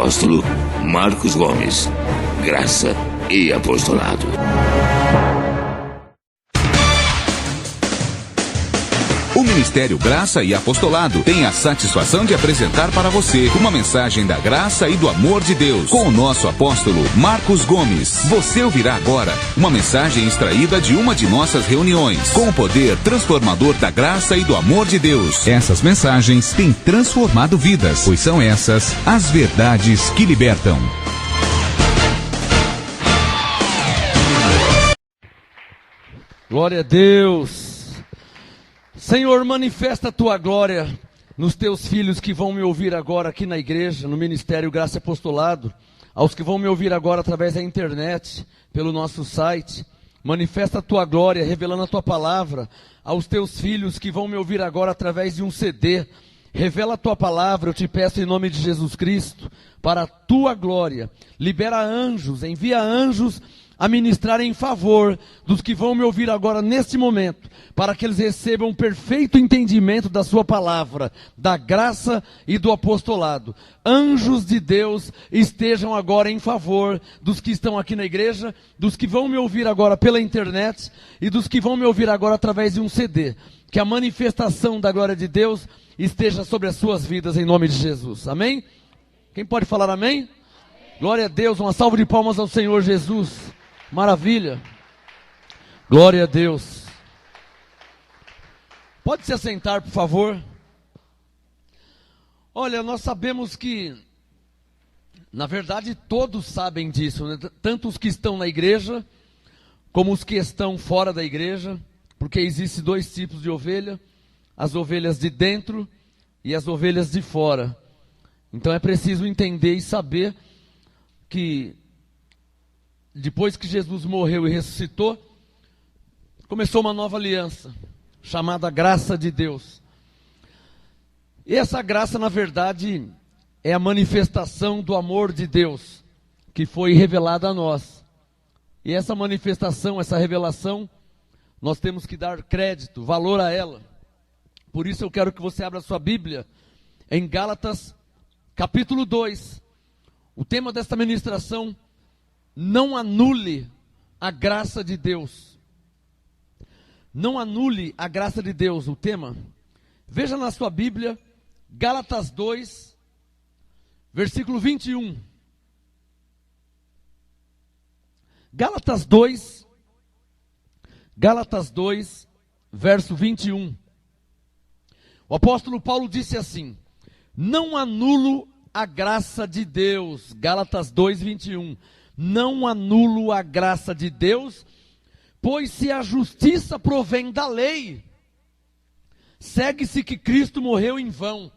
apóstolo Marcos Gomes. Graça e apostolado. O Ministério Graça e Apostolado tem a satisfação de apresentar para você uma mensagem da graça e do amor de Deus com o nosso apóstolo Marcos Gomes. Você ouvirá agora uma mensagem extraída de uma de nossas reuniões com o poder transformador da graça e do amor de Deus. Essas mensagens têm transformado vidas, pois são essas as verdades que libertam. Glória a Deus. Senhor, manifesta a tua glória nos teus filhos que vão me ouvir agora aqui na igreja, no Ministério Graça e Apostolado, aos que vão me ouvir agora através da internet, pelo nosso site. Manifesta a tua glória, revelando a tua palavra aos teus filhos que vão me ouvir agora através de um CD. Revela a tua palavra, eu te peço em nome de Jesus Cristo, para a tua glória. Libera anjos, envia anjos a ministrar em favor dos que vão me ouvir agora neste momento, para que eles recebam um perfeito entendimento da sua palavra, da graça e do apostolado. Anjos de Deus estejam agora em favor dos que estão aqui na igreja, dos que vão me ouvir agora pela internet e dos que vão me ouvir agora através de um CD. Que a manifestação da glória de Deus esteja sobre as suas vidas em nome de Jesus. Amém? Quem pode falar amém? Glória a Deus, uma salva de palmas ao Senhor Jesus. Maravilha. Glória a Deus. Pode se assentar, por favor. Olha, nós sabemos que, na verdade, todos sabem disso, né? Tanto os que estão na igreja, como os que estão fora da igreja, porque existem dois tipos de ovelha, as ovelhas de dentro e as ovelhas de fora. Então é preciso entender e saber que depois que Jesus morreu e ressuscitou, começou uma nova aliança, chamada graça de Deus. E essa graça, na verdade, é a manifestação do amor de Deus, que foi revelada a nós. E essa manifestação, essa revelação, nós temos que dar crédito, valor a ela. Por isso eu quero que você abra sua Bíblia em Gálatas, capítulo 2. O tema desta ministração: não anule a graça de Deus. Não anule a graça de Deus, o tema. Veja na sua Bíblia, Gálatas 2, versículo 21. Gálatas 2, verso 21. O apóstolo Paulo disse assim: não anulo a graça de Deus. Gálatas 2, 21. Não anulo a graça de Deus, pois se a justiça provém da lei, segue-se que Cristo morreu em vão.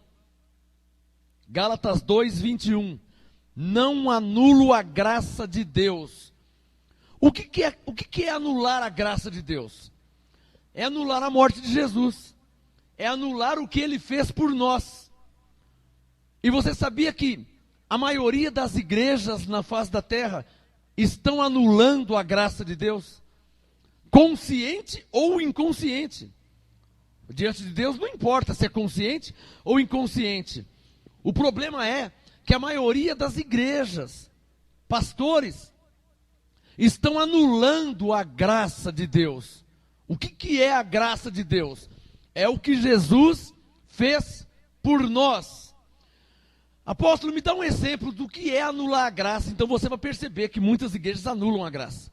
Gálatas 2, 21. Não anulo a graça de Deus. O que é anular a graça de Deus? É anular a morte de Jesus. É anular o que Ele fez por nós. E você sabia que a maioria das igrejas na face da terra estão anulando a graça de Deus? Consciente ou inconsciente. Diante de Deus não importa se é consciente ou inconsciente. O problema é que a maioria das igrejas, pastores, estão anulando a graça de Deus. O que é a graça de Deus? É o que Jesus fez por nós. Apóstolo, me dá um exemplo do que é anular a graça. Então você vai perceber que muitas igrejas anulam a graça.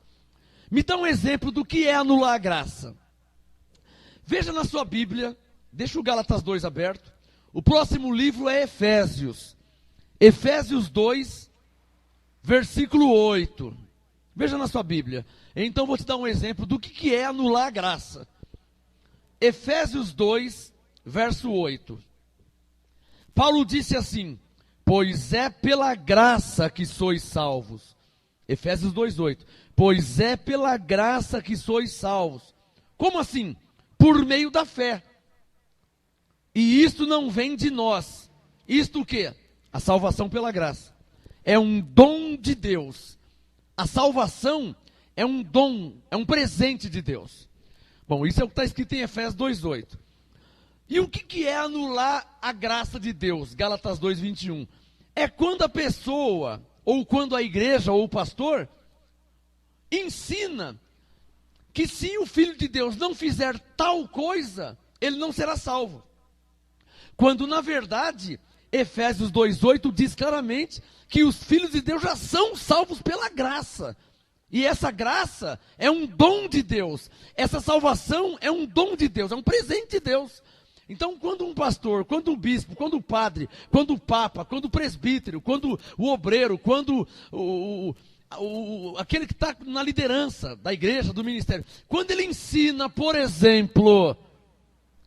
Me dá um exemplo do que é anular a graça. Veja na sua Bíblia, deixa o Gálatas 2 aberto. O próximo livro é Efésios. Efésios 2, versículo 8. Veja na sua Bíblia. Então vou te dar um exemplo do que é anular a graça. Efésios 2, verso 8. Paulo disse assim: pois é pela graça que sois salvos. Efésios 2:8. Pois é pela graça que sois salvos. Como assim? Por meio da fé. E isto não vem de nós. Isto o quê? A salvação pela graça. É um dom de Deus. A salvação é um dom, é um presente de Deus. Bom, isso é o que está escrito em Efésios 2:8. E o que é anular a graça de Deus? Gálatas 2:21. é quando a pessoa, ou quando a igreja, ou o pastor, ensina que se o Filho de Deus não fizer tal coisa, ele não será salvo. Quando, na verdade, Efésios 2,8 diz claramente que os filhos de Deus já são salvos pela graça. E essa graça é um dom de Deus. Essa salvação é um dom de Deus, é um presente de Deus. Então, quando um pastor, quando um bispo, quando o padre, quando o papa, quando o presbítero, quando o obreiro, quando aquele que está na liderança da igreja, do ministério, quando ele ensina, por exemplo,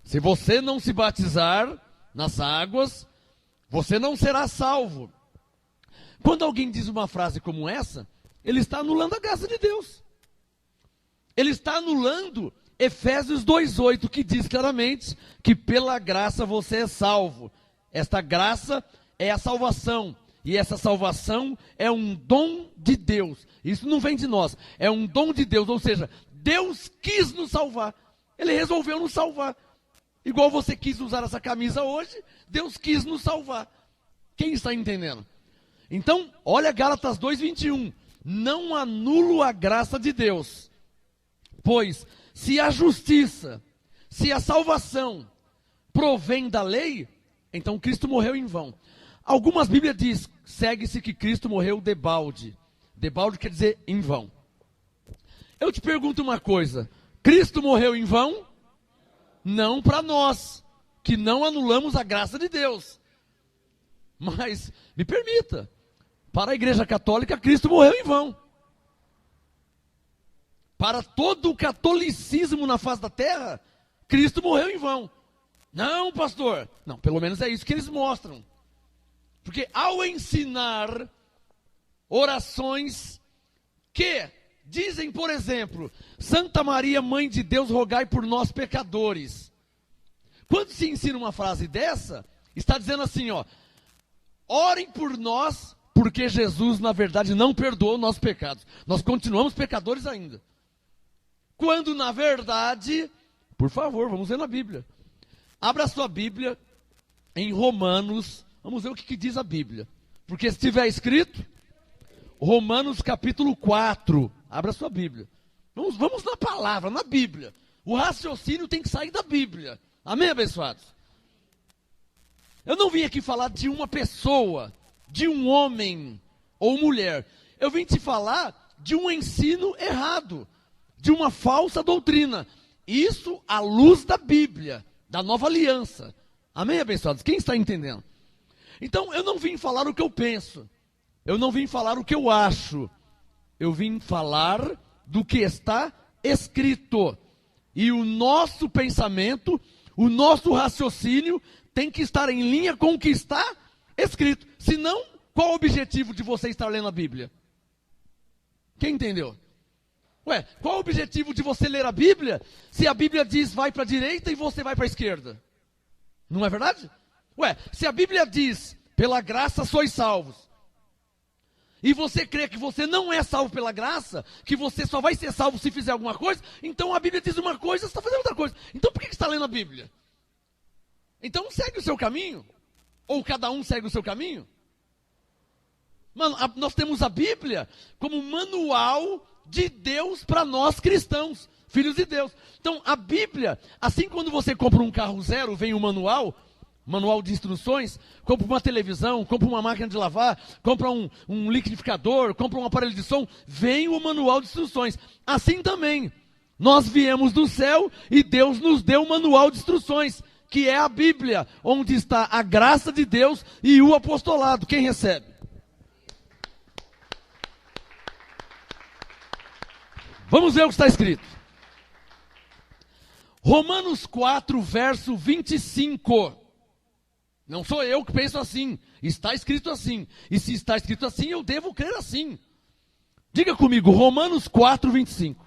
se você não se batizar nas águas, você não será salvo. Quando alguém diz uma frase como essa, ele está anulando a graça de Deus. Ele está anulando Efésios 2,8, que diz claramente que pela graça você é salvo. Esta graça é a salvação. E essa salvação é um dom de Deus. Isso não vem de nós, é um dom de Deus. Ou seja, Deus quis nos salvar. Ele resolveu nos salvar. Igual você quis usar essa camisa hoje, Deus quis nos salvar. Quem está entendendo? Então, olha Gálatas 2,21. Não anulo a graça de Deus. Pois, se a justiça, se a salvação provém da lei, então Cristo morreu em vão. Algumas Bíblias dizem, segue-se que Cristo morreu debalde. Debalde quer dizer em vão. Eu te pergunto uma coisa, Cristo morreu em vão? Não para nós, que não anulamos a graça de Deus. Mas, me permita, para a Igreja Católica, Cristo morreu em vão. Para todo o catolicismo na face da terra, Cristo morreu em vão. Não, pastor. Não, pelo menos é isso que eles mostram. Porque ao ensinar orações que dizem, por exemplo, Santa Maria, Mãe de Deus, rogai por nós pecadores. Quando se ensina uma frase dessa, está dizendo assim, ó, orem por nós, porque Jesus, na verdade, não perdoou nossos pecados. Nós continuamos pecadores ainda. Quando, na verdade, por favor, vamos ver na Bíblia. Abra a sua Bíblia em Romanos, vamos ver o que diz a Bíblia. Porque se estiver escrito, Romanos capítulo 4, abra a sua Bíblia. Vamos na palavra, na Bíblia. O raciocínio tem que sair da Bíblia. Amém, abençoados? Eu não vim aqui falar de uma pessoa, de um homem ou mulher. Eu vim te falar de um ensino errado, de uma falsa doutrina. Isso à luz da Bíblia, da nova aliança. Amém, abençoados? Quem está entendendo? Então, eu não vim falar o que eu penso. Eu não vim falar o que eu acho. Eu vim falar do que está escrito. E o nosso pensamento, o nosso raciocínio tem que estar em linha com o que está escrito. Senão, qual o objetivo de você estar lendo a Bíblia? Quem entendeu? Ué, qual o objetivo de você ler a Bíblia, se a Bíblia diz vai para a direita e você vai para a esquerda? Não é verdade? Ué, se a Bíblia diz, pela graça sois salvos, e você crê que você não é salvo pela graça, que você só vai ser salvo se fizer alguma coisa, então a Bíblia diz uma coisa, você está fazendo outra coisa. Então por que você está lendo a Bíblia? Então segue o seu caminho, ou cada um segue o seu caminho. Mano, nós temos a Bíblia como manual de Deus para nós cristãos, filhos de Deus. Então a Bíblia, assim quando você compra um carro zero, vem um manual de instruções, compra uma televisão, compra uma máquina de lavar, compra um liquidificador, compra um aparelho de som, vem o manual de instruções. Assim também, nós viemos do céu e Deus nos deu um manual de instruções, que é a Bíblia, onde está a graça de Deus e o apostolado. Quem recebe? Vamos ver o que está escrito. Romanos 4, verso 25. Não sou eu que penso assim. Está escrito assim. E se está escrito assim, eu devo crer assim. Diga comigo, Romanos 4, 25.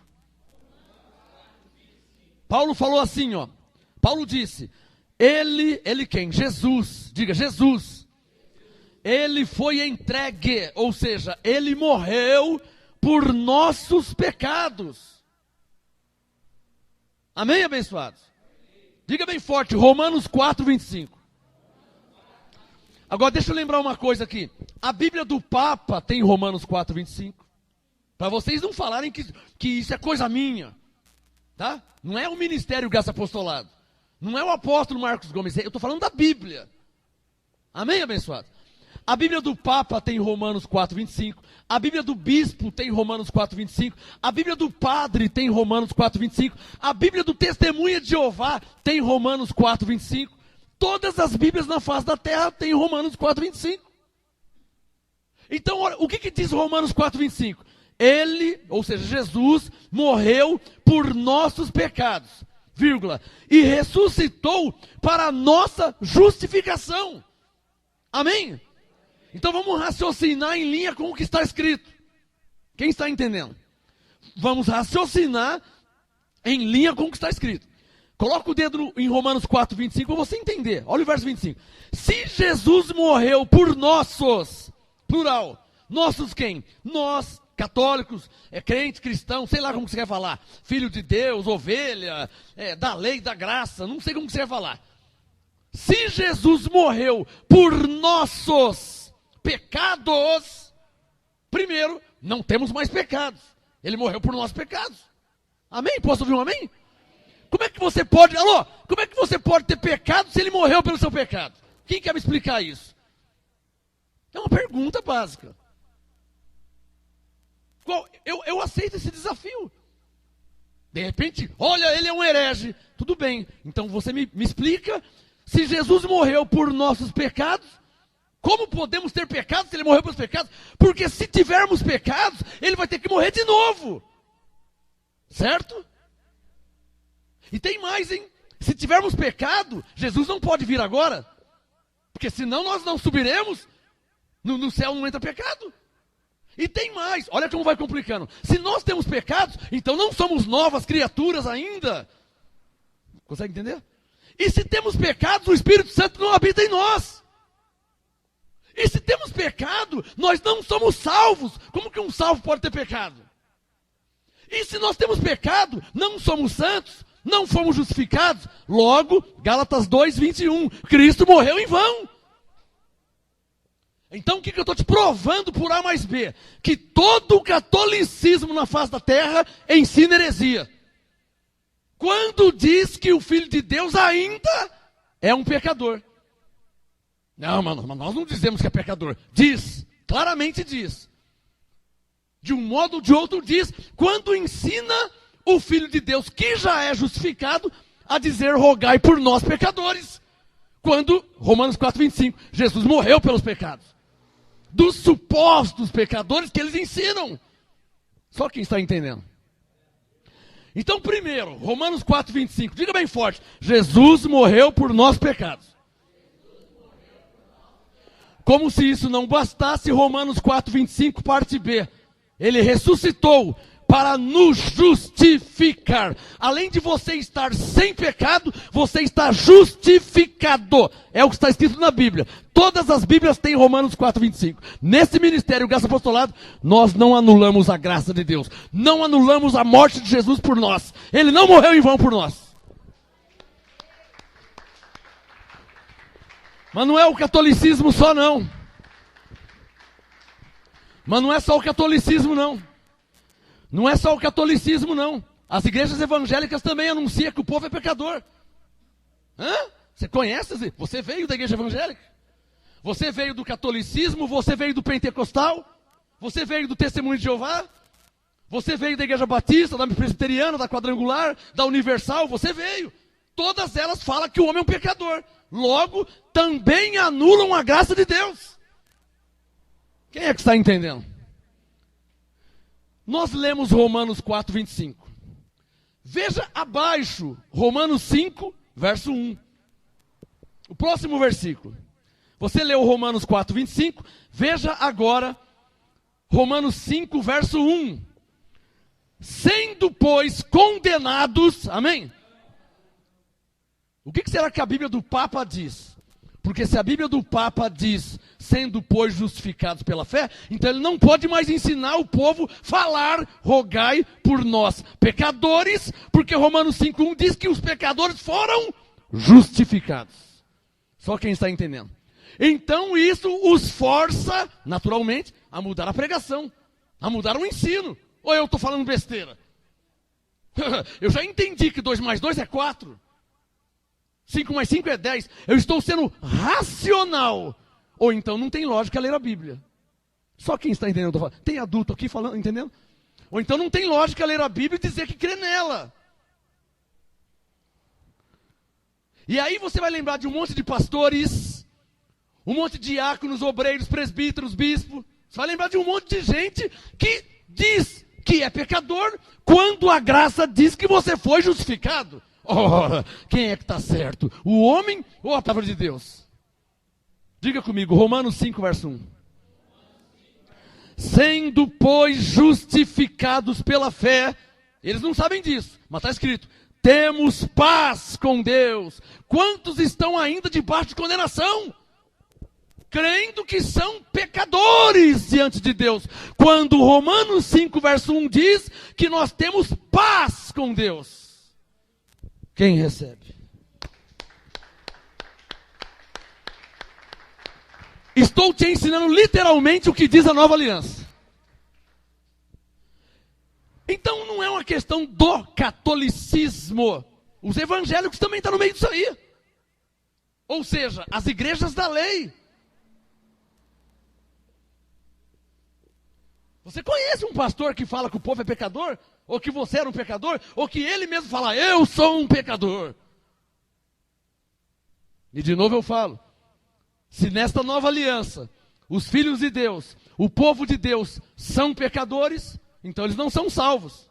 Paulo falou assim, ó. Paulo disse, ele quem? Jesus. Diga, Jesus. Ele foi entregue, ou seja, ele morreu por nossos pecados. Amém, abençoados? Diga bem forte, Romanos 4, 25. Agora deixa eu lembrar uma coisa aqui. A Bíblia do Papa tem Romanos 4:25. Para vocês não falarem que isso é coisa minha. Tá? Não é o Ministério Graça Apostolado. Não é o apóstolo Marcos Gomes. Eu estou falando da Bíblia. Amém, abençoado? A Bíblia do Papa tem Romanos 4:25. A Bíblia do Bispo tem Romanos 4:25. A Bíblia do Padre tem Romanos 4:25. A Bíblia do Testemunha de Jeová tem Romanos 4:25. Todas as Bíblias na face da terra têm Romanos 4:25. Então, o que diz Romanos 4:25? Ele, ou seja, Jesus, morreu por nossos pecados, vírgula, e ressuscitou para a nossa justificação. Amém? Então vamos raciocinar em linha com o que está escrito. Quem está entendendo? Vamos raciocinar em linha com o que está escrito. Coloca o dedo em Romanos 4:25 para você entender. Olha o verso 25. Se Jesus morreu por nossos, plural, nossos quem? Nós, católicos, crentes, cristãos, sei lá como você quer falar. Filho de Deus, ovelha, da lei, da graça, não sei como você quer falar. Se Jesus morreu por nossos pecados, primeiro, não temos mais pecados. Ele morreu por nossos pecados. Amém? Posso ouvir um amém? Como é que você pode, como é que você pode ter pecado se ele morreu pelo seu pecado? Quem quer me explicar isso? É uma pergunta básica. Eu aceito esse desafio. De repente, olha, ele é um herege. Tudo bem, então você me explica, se Jesus morreu por nossos pecados, como podemos ter pecados se ele morreu pelos pecados? Porque se tivermos pecados, ele vai ter que morrer de novo. Certo? E tem mais, hein? Se tivermos pecado, Jesus não pode vir agora. Porque senão nós não subiremos. No céu não entra pecado. E tem mais, olha como vai complicando. Se nós temos pecados, então não somos novas criaturas ainda. Consegue entender? E se temos pecados, o Espírito Santo não habita em nós. E se temos pecado, nós não somos salvos. Como que um salvo pode ter pecado? E se nós temos pecado, não somos santos, não fomos justificados. Logo, Gálatas 2:21, Cristo morreu em vão. Então o que eu estou te provando por A mais B? Que todo o catolicismo na face da terra ensina heresia. Quando diz que o Filho de Deus ainda é um pecador. Não, mas nós não dizemos que é pecador. Diz, claramente diz. De um modo ou de outro diz, quando ensina o Filho de Deus, que já é justificado, a dizer, rogai por nós pecadores. Quando, Romanos 4:25, Jesus morreu pelos pecados. Dos supostos pecadores que eles ensinam. Só quem está entendendo. Então, primeiro, Romanos 4:25, diga bem forte, Jesus morreu por nossos pecados. Como se isso não bastasse, Romanos 4:25, parte B. Ele ressuscitou para nos justificar. Além de você estar sem pecado, você está justificado. É o que está escrito na Bíblia. Todas as Bíblias têm Romanos 4:25. Nesse ministério Graça Apostolado, nós não anulamos a graça de Deus. Não anulamos a morte de Jesus por nós. Ele não morreu em vão por nós. Mas não é o catolicismo só não. Mas não é só o catolicismo não. Não é só o catolicismo, não. As igrejas evangélicas também anunciam que o povo é pecador. Hã? Você conhece? Você veio da igreja evangélica? Você veio do catolicismo? Você veio do pentecostal? Você veio do testemunho de Jeová? Você veio da igreja batista, da presbiteriana, da quadrangular, da universal? Você veio. Todas elas falam que o homem é um pecador. Logo, também anulam a graça de Deus. Quem é que está entendendo? Nós lemos Romanos 4:25. Veja abaixo, Romanos 5, verso 1. O próximo versículo. Você leu Romanos 4:25, veja agora Romanos 5, verso 1. Sendo, pois, condenados, amém? O que será que a Bíblia do Papa diz? Porque se a Bíblia do Papa diz, sendo, pois, justificados pela fé, então ele não pode mais ensinar o povo falar, rogai por nós, pecadores, porque Romanos 5:1 diz que os pecadores foram justificados. Só quem está entendendo. Então isso os força, naturalmente, a mudar a pregação, a mudar o ensino. Ou eu estou falando besteira? Eu já entendi que 2 mais 2 é 4. 5 mais 5 é 10. Eu estou sendo racional. Ou então não tem lógica ler a Bíblia. Só quem está entendendo? Tem adulto aqui falando, entendendo? Ou então não tem lógica ler a Bíblia e dizer que crê nela. E aí você vai lembrar de um monte de pastores, um monte de diáconos, obreiros, presbíteros, bispos. Você vai lembrar de um monte de gente que diz que é pecador quando a graça diz que você foi justificado. Ora, quem é que está certo? O homem ou a palavra de Deus? Diga comigo, Romanos 5, verso 1. Sendo, pois, justificados pela fé, eles não sabem disso, mas está escrito, temos paz com Deus. Quantos estão ainda debaixo de condenação? Crendo que são pecadores diante de Deus. Quando Romanos 5, verso 1 diz que nós temos paz com Deus. Quem recebe? Estou te ensinando literalmente o que diz a nova aliança. Então não é uma questão do catolicismo. Os evangélicos também estão no meio disso aí. Ou seja, as igrejas da lei. Você conhece um pastor que fala que o povo é pecador? Ou que você era um pecador? Ou que ele mesmo fala, eu sou um pecador? E de novo eu falo, se nesta nova aliança, os filhos de Deus, o povo de Deus são pecadores, então eles não são salvos.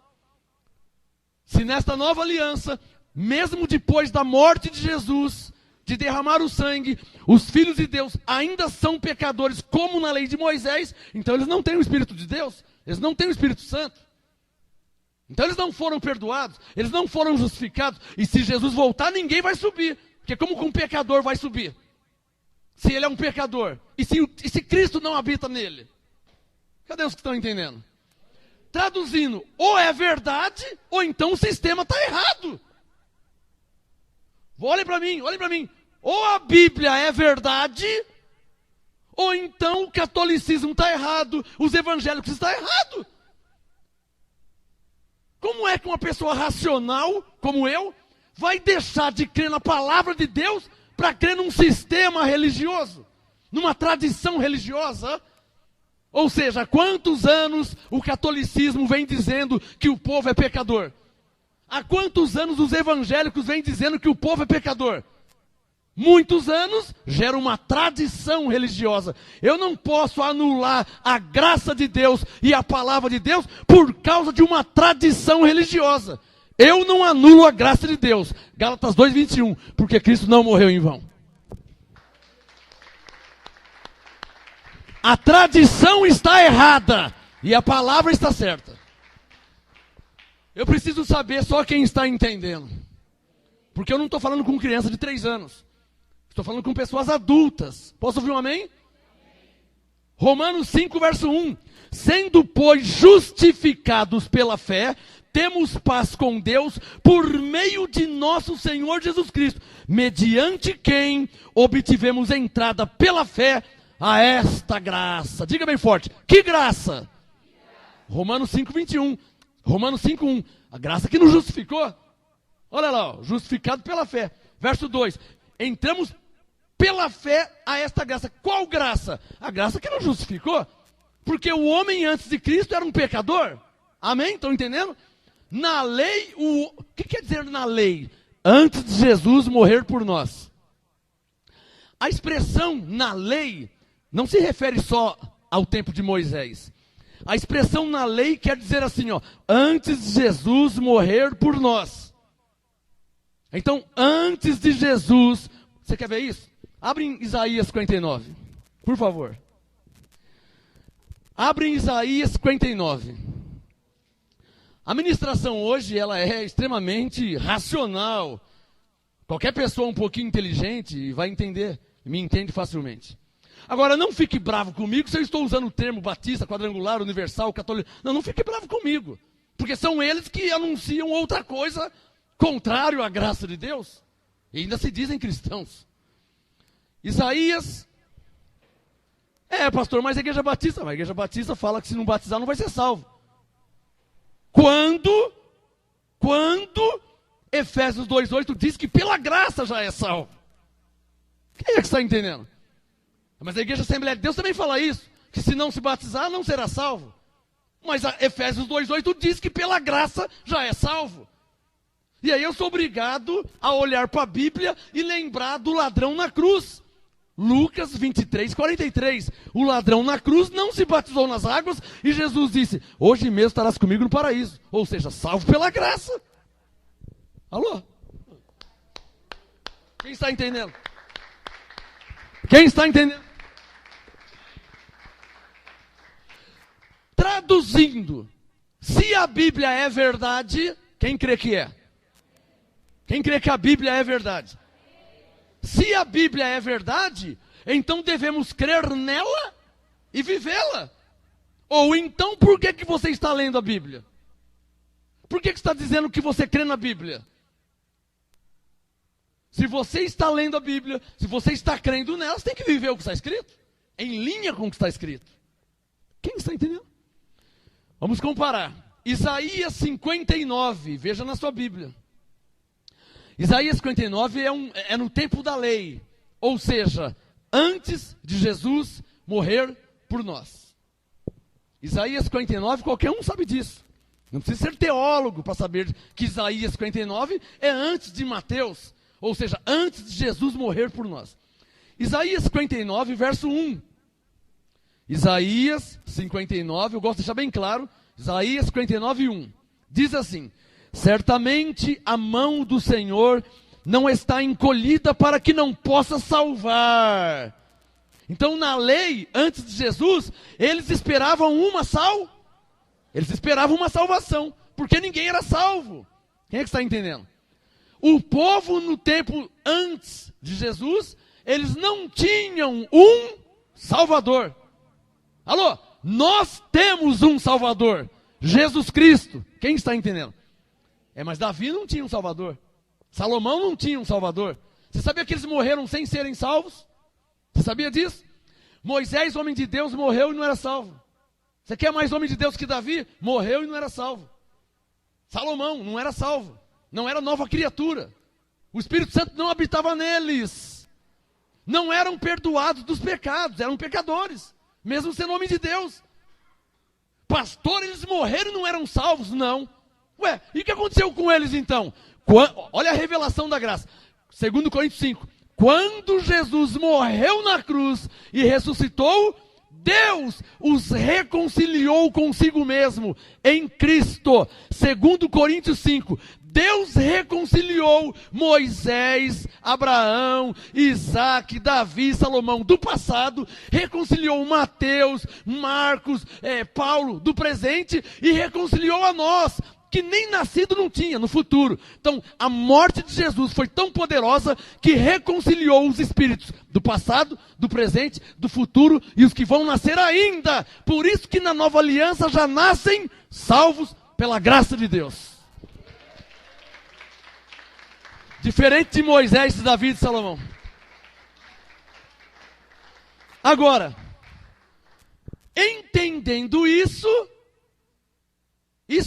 Se nesta nova aliança, mesmo depois da morte de Jesus, de derramar o sangue, os filhos de Deus ainda são pecadores, como na lei de Moisés, então eles não têm o Espírito de Deus, eles não têm o Espírito Santo. Então eles não foram perdoados, eles não foram justificados, e se Jesus voltar, ninguém vai subir, porque como que um pecador vai subir? Se ele é um pecador, e se Cristo não habita nele? Cadê os que estão entendendo? Traduzindo, ou é verdade, ou então o sistema está errado. Olhem para mim, olhem para mim. Ou a Bíblia é verdade, ou então o catolicismo está errado, os evangélicos estão errados. Como é que uma pessoa racional, como eu, vai deixar de crer na palavra de Deus para crer num sistema religioso, numa tradição religiosa? Ou seja, há quantos anos o catolicismo vem dizendo que o povo é pecador? Há quantos anos os evangélicos vêm dizendo que o povo é pecador? Muitos anos gera uma tradição religiosa. Eu não posso anular a graça de Deus e a palavra de Deus por causa de uma tradição religiosa. Eu não anulo a graça de Deus. Gálatas 2:21, porque Cristo não morreu em vão. A tradição está errada e a palavra está certa. Eu preciso saber só quem está entendendo. Porque eu não estou falando com criança de 3 anos. Estou falando com pessoas adultas. Posso ouvir um amém? Romanos 5, verso 1. Sendo, pois, justificados pela fé, temos paz com Deus por meio de nosso Senhor Jesus Cristo, mediante quem obtivemos entrada pela fé a esta graça. Diga bem forte, que graça? Romanos 5, 21. Romanos 5, 1. A graça que nos justificou. Olha lá, ó, justificado pela fé. Verso 2. Entramos pela fé a esta graça. Qual graça? A graça que nos justificou. Porque o homem antes de Cristo era um pecador. Amém? Estão entendendo? Na lei, o que quer dizer na lei? Antes de Jesus morrer por nós. A expressão na lei não se refere só ao tempo de Moisés. A expressão na lei quer dizer assim, ó, antes de Jesus morrer por nós. Então, antes de Jesus, você quer ver isso? Abre em Isaías 59, por favor. Abre em Isaías 59. A ministração hoje, ela é extremamente racional. Qualquer pessoa um pouquinho inteligente vai entender, me entende facilmente. Agora, não fique bravo comigo se eu estou usando o termo batista, quadrangular, universal, católico. Não fique bravo comigo. Porque são eles que anunciam outra coisa contrário à graça de Deus. E ainda se dizem cristãos. Isaías pastor, mas a Igreja Batista? A Igreja Batista fala que se não batizar não vai ser salvo. Quando Efésios 2,8 diz que pela graça já é salvo. Quem é que está entendendo? Mas a Igreja Assembleia de Deus também fala isso, que se não se batizar não será salvo. Mas a Efésios 2,8 diz que pela graça já é salvo. E aí eu sou obrigado a olhar para a Bíblia e lembrar do ladrão na cruz. Lucas 23:43. O ladrão na cruz não se batizou nas águas e Jesus disse, hoje mesmo estarás comigo no paraíso. Ou seja, salvo pela graça. Alô? Quem está entendendo? Quem está entendendo? Traduzindo, se a Bíblia é verdade, quem crê que é? Quem crê que a Bíblia é verdade? Se a Bíblia é verdade, então devemos crer nela e vivê-la. Ou então, por que você está lendo a Bíblia? Por que está dizendo que você crê na Bíblia? Se você está lendo a Bíblia, se você está crendo nela, você tem que viver o que está escrito. Em linha com o que está escrito. Quem está entendendo? Vamos comparar. Isaías 59, veja na sua Bíblia. Isaías 59 é no tempo da lei. Ou seja, antes de Jesus morrer por nós. Isaías 59, qualquer um sabe disso. Não precisa ser teólogo para saber que Isaías 59 é antes de Mateus. Ou seja, antes de Jesus morrer por nós. Isaías 59, verso 1. Isaías 59, eu gosto de deixar bem claro. Isaías 59, 1. Diz assim, certamente a mão do Senhor não está encolhida para que não possa salvar. Então na lei, antes de Jesus, eles esperavam uma salvação, porque ninguém era salvo. Quem é que está entendendo? O povo no tempo antes de Jesus, eles não tinham um Salvador. Alô? Nós temos um Salvador, Jesus Cristo. Quem está entendendo? Mas Davi não tinha um Salvador. Salomão não tinha um Salvador. Você sabia que eles morreram sem serem salvos? Você sabia disso? Moisés, homem de Deus, morreu e não era salvo. Você quer mais homem de Deus que Davi? Morreu e não era salvo. Salomão não era salvo. Não era nova criatura. O Espírito Santo não habitava neles. Não eram perdoados dos pecados, eram pecadores, mesmo sendo homem de Deus. Pastor, eles morreram e não eram salvos? Não. Ué, e o que aconteceu com eles então? Olha a revelação da graça. 2 Coríntios 5. Quando Jesus morreu na cruz e ressuscitou, Deus os reconciliou consigo mesmo em Cristo. 2 Coríntios 5. Deus reconciliou Moisés, Abraão, Isaac, Davi, Salomão do passado, reconciliou Mateus, Marcos, Paulo do presente e reconciliou a nós, que nem nascido não tinha no futuro. Então, a morte de Jesus foi tão poderosa que reconciliou os espíritos do passado, do presente, do futuro e os que vão nascer ainda. Por isso que na nova aliança já nascem salvos pela graça de Deus. Diferente de Moisés, de Davi e de Salomão. Agora, entendendo isso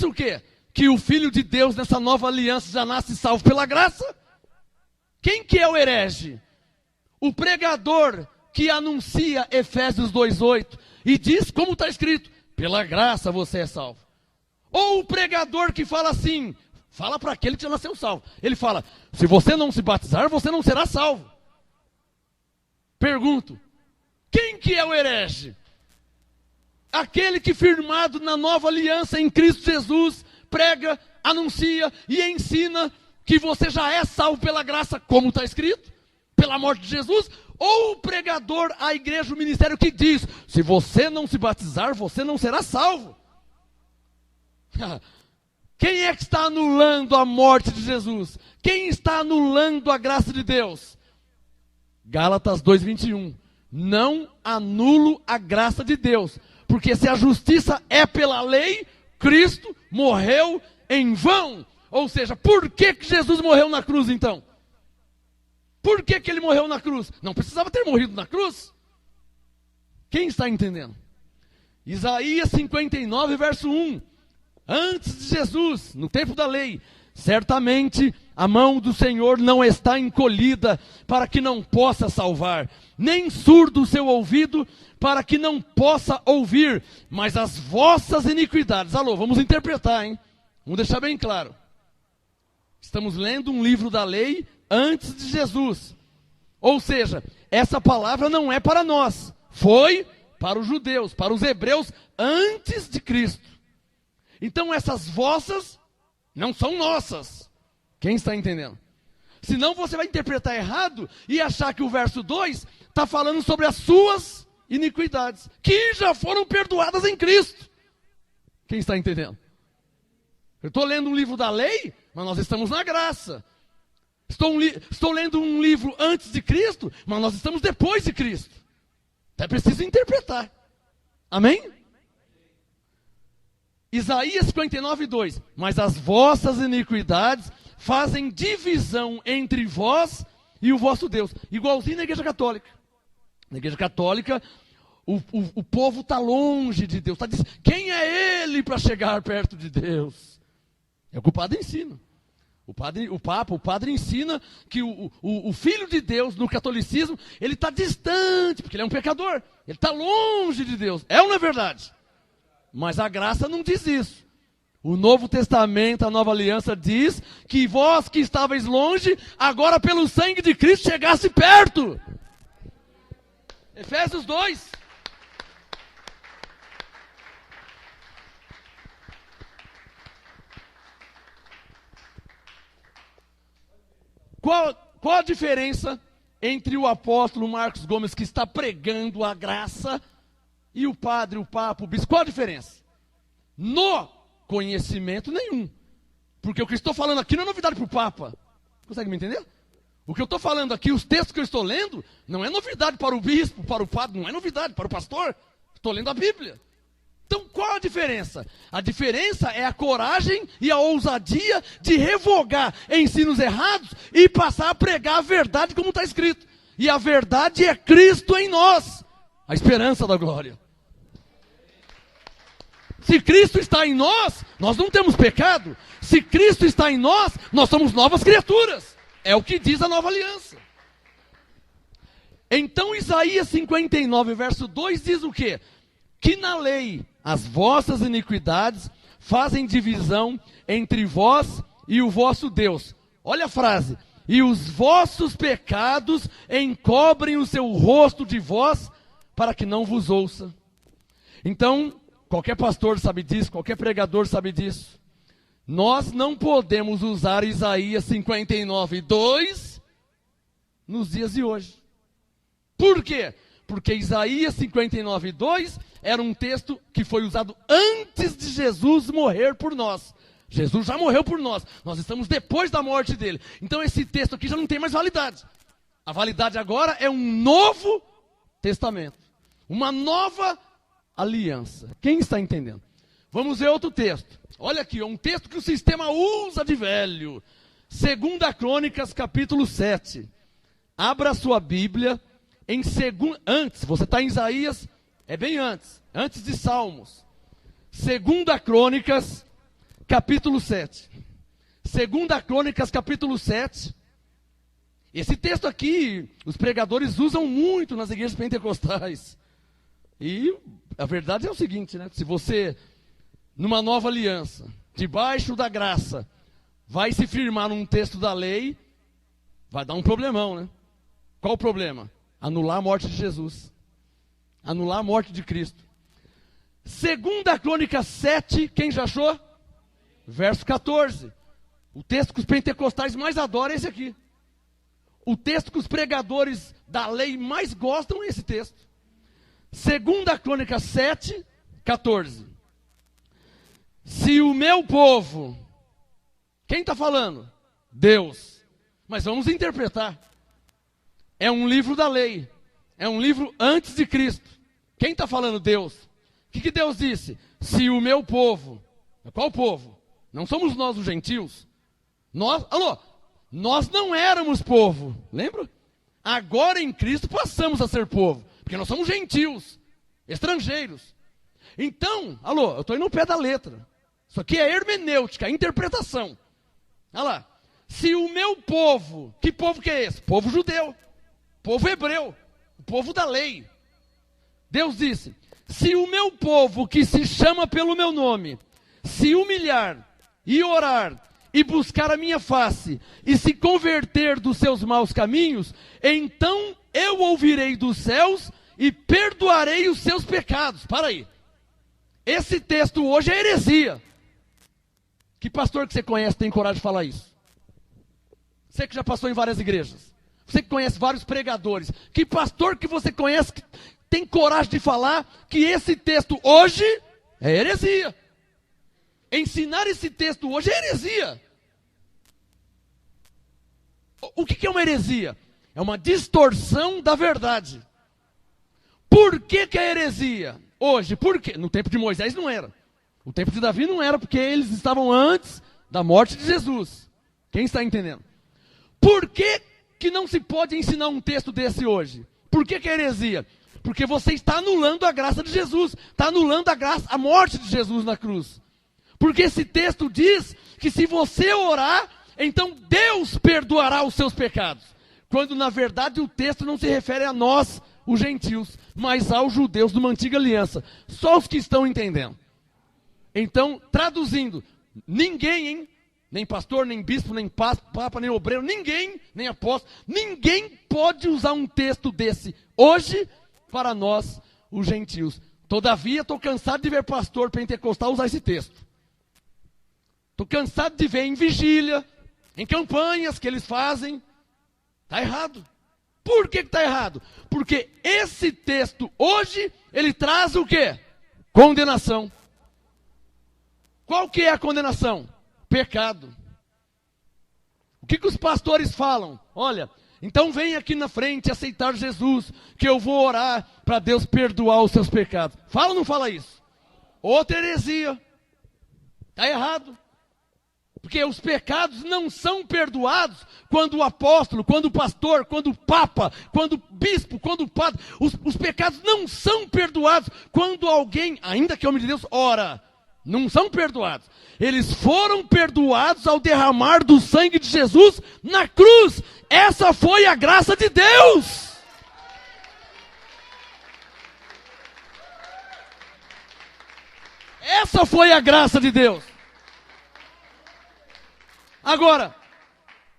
o quê? Que o Filho de Deus nessa nova aliança já nasce salvo pela graça? Quem que é o herege? O pregador que anuncia Efésios 2,8 e diz como está escrito, pela graça você é salvo. Ou o pregador que fala assim, fala para aquele que já nasceu salvo. Ele fala, se você não se batizar, você não será salvo. Pergunto, quem que é o herege? Aquele que firmado na nova aliança em Cristo Jesus, prega, anuncia e ensina que você já é salvo pela graça, como está escrito, pela morte de Jesus, ou o pregador, a igreja, o ministério que diz, se você não se batizar, você não será salvo. Quem é que está anulando a morte de Jesus? Quem está anulando a graça de Deus? Gálatas 2:21. Não anulo a graça de Deus, porque se a justiça é pela lei, Cristo morreu em vão. Ou seja, por que Jesus morreu na cruz então? Por que ele morreu na cruz? Não precisava ter morrido na cruz. Quem está entendendo? Isaías 59, verso 1. Antes de Jesus, no tempo da lei, certamente a mão do Senhor não está encolhida para que não possa salvar, nem surdo o seu ouvido para que não possa ouvir, mas as vossas iniquidades. Alô, vamos interpretar, hein? Vamos deixar bem claro. Estamos lendo um livro da lei antes de Jesus. Ou seja, essa palavra não é para nós. Foi para os judeus, para os hebreus antes de Cristo. Então essas vossas não são nossas. Quem está entendendo? Senão você vai interpretar errado e achar que o verso 2 está falando sobre as suas iniquidades, que já foram perdoadas em Cristo. Quem está entendendo? Eu estou lendo um livro da lei, mas nós estamos na graça. Estou lendo um livro antes de Cristo, mas nós estamos depois de Cristo. É preciso interpretar. Amém? Isaías 59, 2. Mas as vossas iniquidades fazem divisão entre vós e o vosso Deus. Igualzinho na Igreja Católica. Na Igreja Católica, o povo está longe de Deus. Tá dizendo, quem é ele para chegar perto de Deus? É o que o padre ensina. O padre ensina que o Filho de Deus, no catolicismo, ele está distante, porque ele é um pecador. Ele está longe de Deus. É ou não é verdade? Mas a graça não diz isso. O Novo Testamento, a Nova Aliança diz que vós que estavais longe, agora pelo sangue de Cristo chegasse perto. Efésios 2. Qual a diferença entre o apóstolo Marcos Gomes, que está pregando a graça, e o padre, o papa, o bispo? Qual a diferença? No conhecimento nenhum. Porque o que eu estou falando aqui não é novidade para o papa. Consegue me entender? O que eu estou falando aqui, os textos que eu estou lendo, não é novidade para o bispo, para o padre, não é novidade para o pastor. Estou lendo a Bíblia. Então qual a diferença? A diferença é a coragem e a ousadia de revogar ensinos errados e passar a pregar a verdade como está escrito. E a verdade é Cristo em nós, a esperança da glória. Se Cristo está em nós, nós não temos pecado. Se Cristo está em nós, nós somos novas criaturas. É o que diz a nova aliança. Então Isaías 59, verso 2 diz o quê? Que na lei as vossas iniquidades fazem divisão entre vós e o vosso Deus. Olha a frase. E os vossos pecados encobrem o seu rosto de vós, para que não vos ouça. Então, qualquer pastor sabe disso, qualquer pregador sabe disso. Nós não podemos usar Isaías 59, 2 nos dias de hoje. Por quê? Porque Isaías 59, 2 era um texto que foi usado antes de Jesus morrer por nós. Jesus já morreu por nós. Nós estamos depois da morte dele. Então esse texto aqui já não tem mais validade. A validade agora é um novo testamento. Uma nova aliança. Quem está entendendo? Vamos ver outro texto. Olha aqui, é um texto que o sistema usa de velho. 2 Crônicas, capítulo 7. Abra sua Bíblia em antes, você está em Isaías, é bem antes de Salmos. 2 Crônicas, capítulo 7. 2 Crônicas, capítulo 7. Esse texto aqui, os pregadores usam muito nas igrejas pentecostais. E a verdade é o seguinte, né? Se você, numa nova aliança, debaixo da graça, vai se firmar num texto da lei, vai dar um problemão, né? Qual o problema? Anular a morte de Jesus. Anular a morte de Cristo. 2 Crônicas 7, quem já achou? Verso 14. O texto que os pentecostais mais adoram é esse aqui. O texto que os pregadores da lei mais gostam é esse texto. 2 Crônicas 7, 14. Se o meu povo... Quem está falando? Deus. Mas vamos interpretar. É um livro da lei. É um livro antes de Cristo. Quem está falando? Deus. O que Deus disse? Se o meu povo... Qual povo? Não somos nós os gentios. Nós não éramos povo. Lembra? Agora em Cristo passamos a ser povo. Porque nós somos gentios. Estrangeiros. Então, alô, eu estou indo no pé da letra. Isso aqui é hermenêutica, interpretação. Olha lá. Se o meu povo, que povo que é esse? Povo judeu, povo hebreu, o povo da lei. Deus disse, se o meu povo que se chama pelo meu nome, se humilhar e orar e buscar a minha face e se converter dos seus maus caminhos, então eu ouvirei dos céus e perdoarei os seus pecados. Para aí. Esse texto hoje é heresia. Que pastor que você conhece tem coragem de falar isso? Você que já passou em várias igrejas. Você que conhece vários pregadores. Que pastor que você conhece que tem coragem de falar que esse texto hoje é heresia? Ensinar esse texto hoje é heresia. O que é uma heresia? É uma distorção da verdade. Por que é heresia? Hoje, por quê? No tempo de Moisés não era. No tempo de Davi não era, porque eles estavam antes da morte de Jesus. Quem está entendendo? Por que não se pode ensinar um texto desse hoje? Por que é heresia? Porque você está anulando a graça de Jesus. Está anulando a morte de Jesus na cruz. Porque esse texto diz que se você orar, então Deus perdoará os seus pecados. Quando na verdade o texto não se refere a nós, os gentios, mas aos judeus de uma antiga aliança. Só os que estão entendendo. Então, traduzindo, ninguém, hein? Nem pastor, nem bispo, nem papa, nem obreiro, ninguém, nem apóstolo, ninguém pode usar um texto desse hoje para nós, os gentios. Todavia, estou cansado de ver pastor pentecostal usar esse texto. Estou cansado de ver em vigília, em campanhas que eles fazem. Está errado. Por que está errado? Porque esse texto hoje, ele traz o quê? Condenação. Qual que é a condenação? Pecado. O que os pastores falam? Olha, então vem aqui na frente aceitar Jesus, que eu vou orar para Deus perdoar os seus pecados. Fala ou não fala isso? Outra heresia. Está errado. Porque os pecados não são perdoados quando o apóstolo, quando o pastor, quando o papa, quando o bispo, quando o padre. Os pecados não são perdoados quando alguém, ainda que homem de Deus, ora. Não são perdoados. Eles foram perdoados ao derramar do sangue de Jesus na cruz. Essa foi a graça de Deus. Essa foi a graça de Deus. Agora,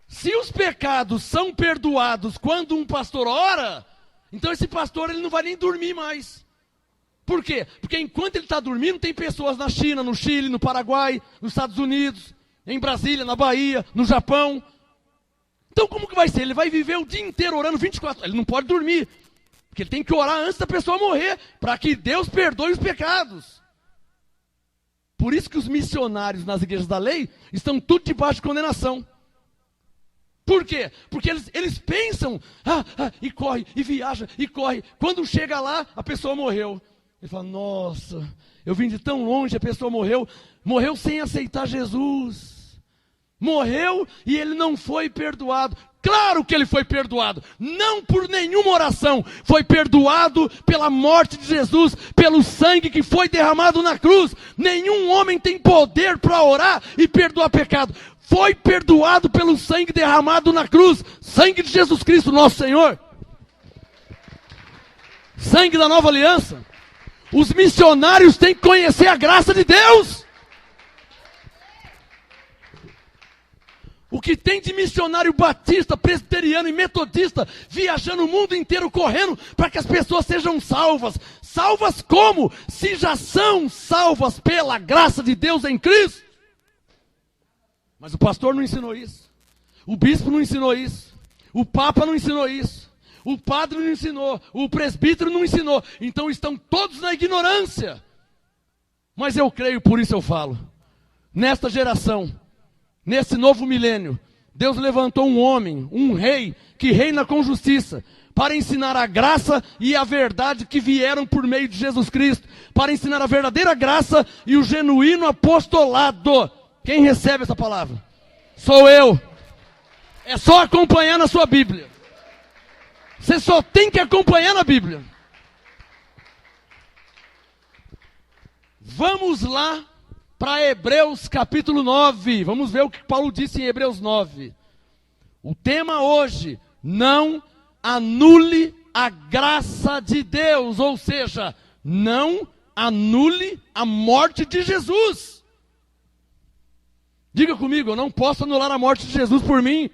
se os pecados são perdoados quando um pastor ora, então esse pastor ele não vai nem dormir mais. Por quê? Porque enquanto ele está dormindo, tem pessoas na China, no Chile, no Paraguai, nos Estados Unidos, em Brasília, na Bahia, no Japão. Então como que vai ser? Ele vai viver o dia inteiro orando 24 horas. Ele não pode dormir. Porque ele tem que orar antes da pessoa morrer, para que Deus perdoe os pecados. Por isso que os missionários nas igrejas da lei estão tudo debaixo de condenação. Por quê? Porque eles pensam, e corre, e viaja, e corre. Quando chega lá, a pessoa morreu. Ele fala, nossa, eu vim de tão longe, a pessoa morreu sem aceitar Jesus. Morreu e ele não foi perdoado. Claro que ele foi perdoado, não por nenhuma oração, foi perdoado pela morte de Jesus, pelo sangue que foi derramado na cruz. Nenhum homem tem poder para orar e perdoar pecado. Foi perdoado pelo sangue derramado na cruz, sangue de Jesus Cristo, nosso Senhor. Sangue da nova aliança. Os missionários têm que conhecer a graça de Deus. O que tem de missionário batista, presbiteriano e metodista viajando o mundo inteiro correndo para que as pessoas sejam salvas. Salvas como? Se já são salvas pela graça de Deus em Cristo. Mas o pastor não ensinou isso. O bispo não ensinou isso. O papa não ensinou isso. O padre não ensinou. O presbítero não ensinou. Então estão todos na ignorância. Mas eu creio, por isso eu falo. Nesta geração, nesse novo milênio, Deus levantou um homem, um rei, que reina com justiça, para ensinar a graça e a verdade que vieram por meio de Jesus Cristo, para ensinar a verdadeira graça e o genuíno apostolado. Quem recebe essa palavra? Sou eu. É só acompanhar na sua Bíblia. Você só tem que acompanhar na Bíblia. Vamos lá para Hebreus capítulo 9. Vamos ver o que Paulo disse em Hebreus 9. O tema hoje, não anule a graça de Deus, ou seja, não anule a morte de Jesus. Diga comigo, eu não posso anular a morte de Jesus por mim.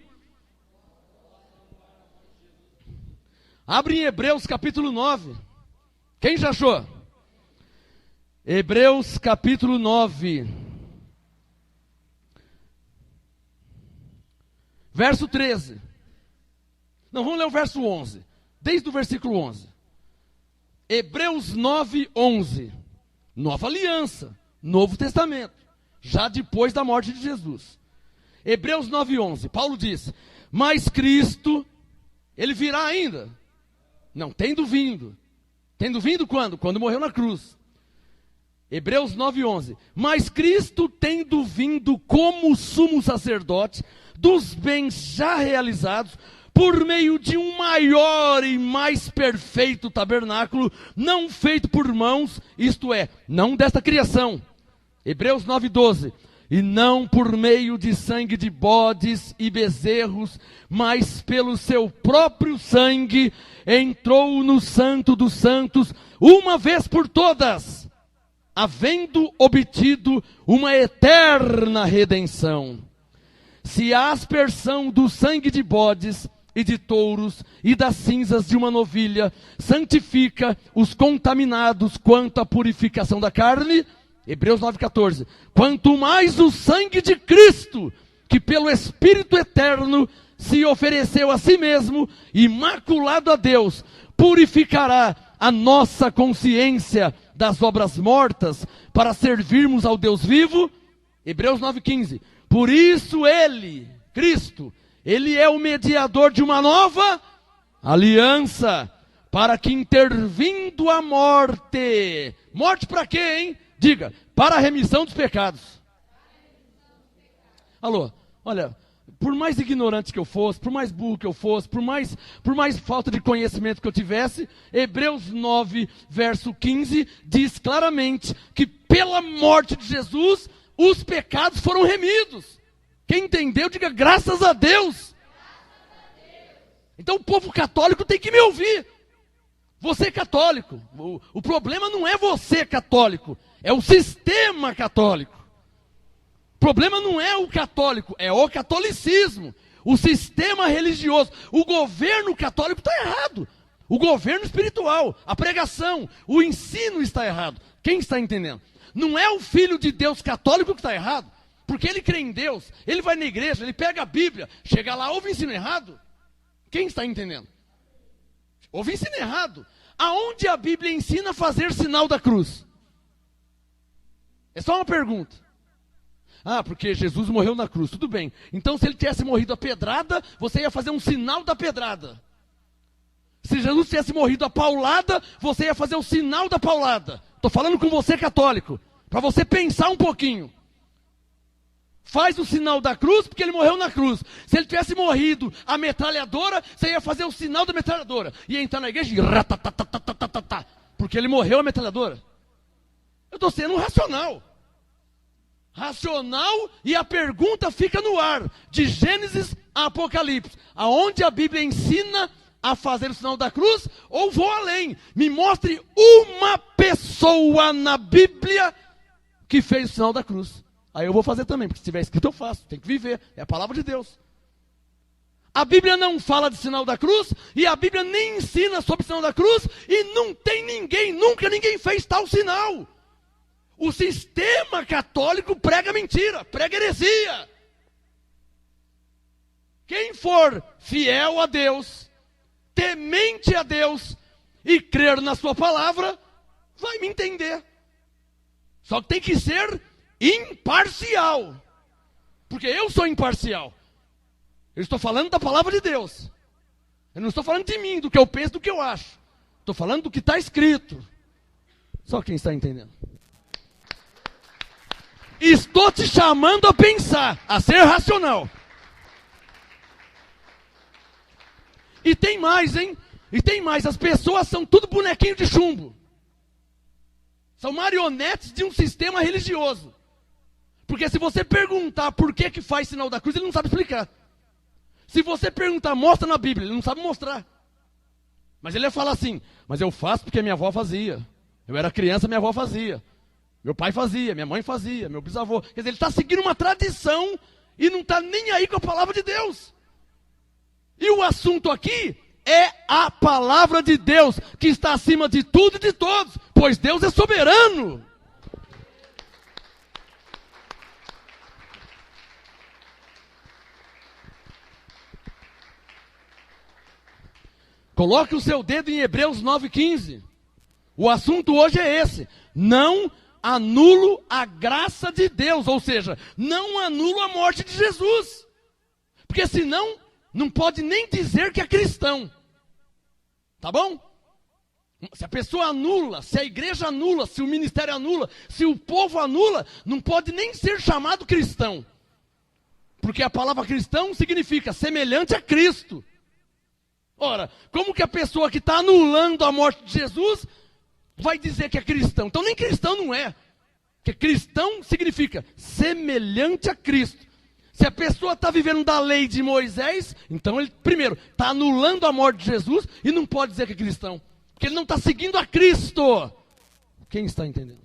Abre em Hebreus capítulo 9. Quem já achou? Hebreus capítulo 9. Verso 13. Não, vamos ler o verso 11. Desde o versículo 11. Hebreus 9, 11. Nova aliança, Novo Testamento. Já depois da morte de Jesus. Hebreus 9, 11. Paulo diz, mas Cristo, ele virá ainda? Não, tendo vindo. Tendo vindo quando? Quando morreu na cruz. Hebreus 9, 11. Mas Cristo tendo vindo como sumo sacerdote dos bens já realizados, por meio de um maior e mais perfeito tabernáculo, não feito por mãos, isto é, não desta criação. Hebreus 9, 12. E não por meio de sangue de bodes e bezerros, mas pelo seu próprio sangue, entrou no Santo dos Santos, uma vez por todas, havendo obtido uma eterna redenção. Se a aspersão do sangue de bodes e de touros e das cinzas de uma novilha santifica os contaminados quanto à purificação da carne, Hebreus 9,14, quanto mais o sangue de Cristo, que pelo Espírito eterno se ofereceu a si mesmo, imaculado a Deus, purificará a nossa consciência das obras mortas, para servirmos ao Deus vivo. Hebreus 9,15, por isso ele, Cristo, ele é o mediador de uma nova aliança, para que intervindo a morte, morte para quê, hein? Diga, para a remissão dos pecados. Alô, olha, por mais ignorante que eu fosse, por mais burro que eu fosse, por mais falta de conhecimento que eu tivesse, Hebreus 9, verso 15, diz claramente que pela morte de Jesus, os pecados foram remidos. Quem entendeu, diga graças a Deus. Então o povo católico tem que me ouvir. Você é católico. O problema não é você católico, é o sistema católico. O problema não é o católico, é o catolicismo. O sistema religioso. O governo católico está errado. O governo espiritual, a pregação, o ensino está errado. Quem está entendendo? Não é o filho de Deus católico que está errado. Porque ele crê em Deus, ele vai na igreja, ele pega a Bíblia, chega lá, ouve o ensino errado. Quem está entendendo? Ouve ensino errado. Aonde a Bíblia ensina a fazer sinal da cruz? É só uma pergunta. Ah, porque Jesus morreu na cruz, tudo bem. Então se ele tivesse morrido a pedrada, você ia fazer um sinal da pedrada. Se Jesus tivesse morrido a paulada, você ia fazer o sinal da paulada. Estou falando com você católico, para você pensar um pouquinho. Faz o sinal da cruz porque ele morreu na cruz. Se ele tivesse morrido a metralhadora, você ia fazer o sinal da metralhadora. Ia entrar na igreja e ratatatatatatatá, porque ele morreu a metralhadora. Eu estou sendo racional. Racional, e a pergunta fica no ar. De Gênesis a Apocalipse. Aonde a Bíblia ensina a fazer o sinal da cruz? Ou vou além. Me mostre uma pessoa na Bíblia que fez o sinal da cruz. Aí eu vou fazer também, porque se tiver escrito eu faço, tem que viver, é a palavra de Deus. A Bíblia não fala de sinal da cruz, e a Bíblia nem ensina sobre o sinal da cruz, e não tem ninguém, nunca ninguém fez tal sinal. O sistema católico prega mentira, prega heresia. Quem for fiel a Deus, temente a Deus, e crer na sua palavra, vai me entender. Só que tem que ser imparcial, porque eu sou imparcial. Eu estou falando da palavra de Deus. Eu não estou falando de mim, do que eu penso, do que eu acho. Estou falando do que está escrito. Só quem está entendendo. Estou te chamando a pensar, a ser racional. E tem mais, hein? E tem mais, as pessoas são tudo bonequinho de chumbo. São marionetes de um sistema religioso. Porque se você perguntar por que faz sinal da cruz, ele não sabe explicar. Se você perguntar, mostra na Bíblia, ele não sabe mostrar. Mas ele ia falar assim, mas eu faço porque minha avó fazia. Eu era criança, minha avó fazia. Meu pai fazia, minha mãe fazia, meu bisavô. Quer dizer, ele está seguindo uma tradição e não está nem aí com a palavra de Deus. E o assunto aqui é a palavra de Deus, que está acima de tudo e de todos, pois Deus é soberano. Coloque o seu dedo em Hebreus 9,15. O assunto hoje é esse. Não anulo a graça de Deus, ou seja, não anulo a morte de Jesus. Porque senão, não pode nem dizer que é cristão. Tá bom? Se a pessoa anula, se a igreja anula, se o ministério anula, se o povo anula, não pode nem ser chamado cristão. Porque a palavra cristão significa semelhante a Cristo. Ora, como que a pessoa que está anulando a morte de Jesus vai dizer que é cristão? Então nem cristão não é. Porque cristão significa semelhante a Cristo. Se a pessoa está vivendo da lei de Moisés, então ele, primeiro, está anulando a morte de Jesus e não pode dizer que é cristão. Porque ele não está seguindo a Cristo. Quem está entendendo?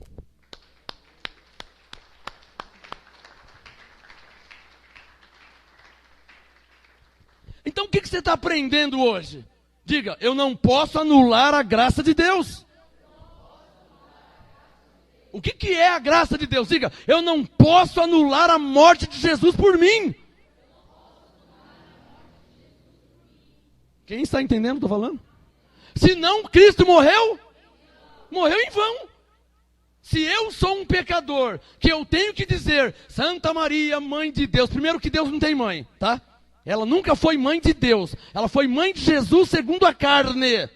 Então o que você está aprendendo hoje? Diga, eu não posso anular a graça de Deus. O que é a graça de Deus? Diga, eu não posso anular a morte de Jesus por mim. Quem está entendendo o que eu estou falando? Se não, Cristo morreu em vão. Se eu sou um pecador, que eu tenho que dizer, Santa Maria, Mãe de Deus. Primeiro que Deus não tem mãe, tá? Ela nunca foi mãe de Deus. Ela foi mãe de Jesus segundo a carne.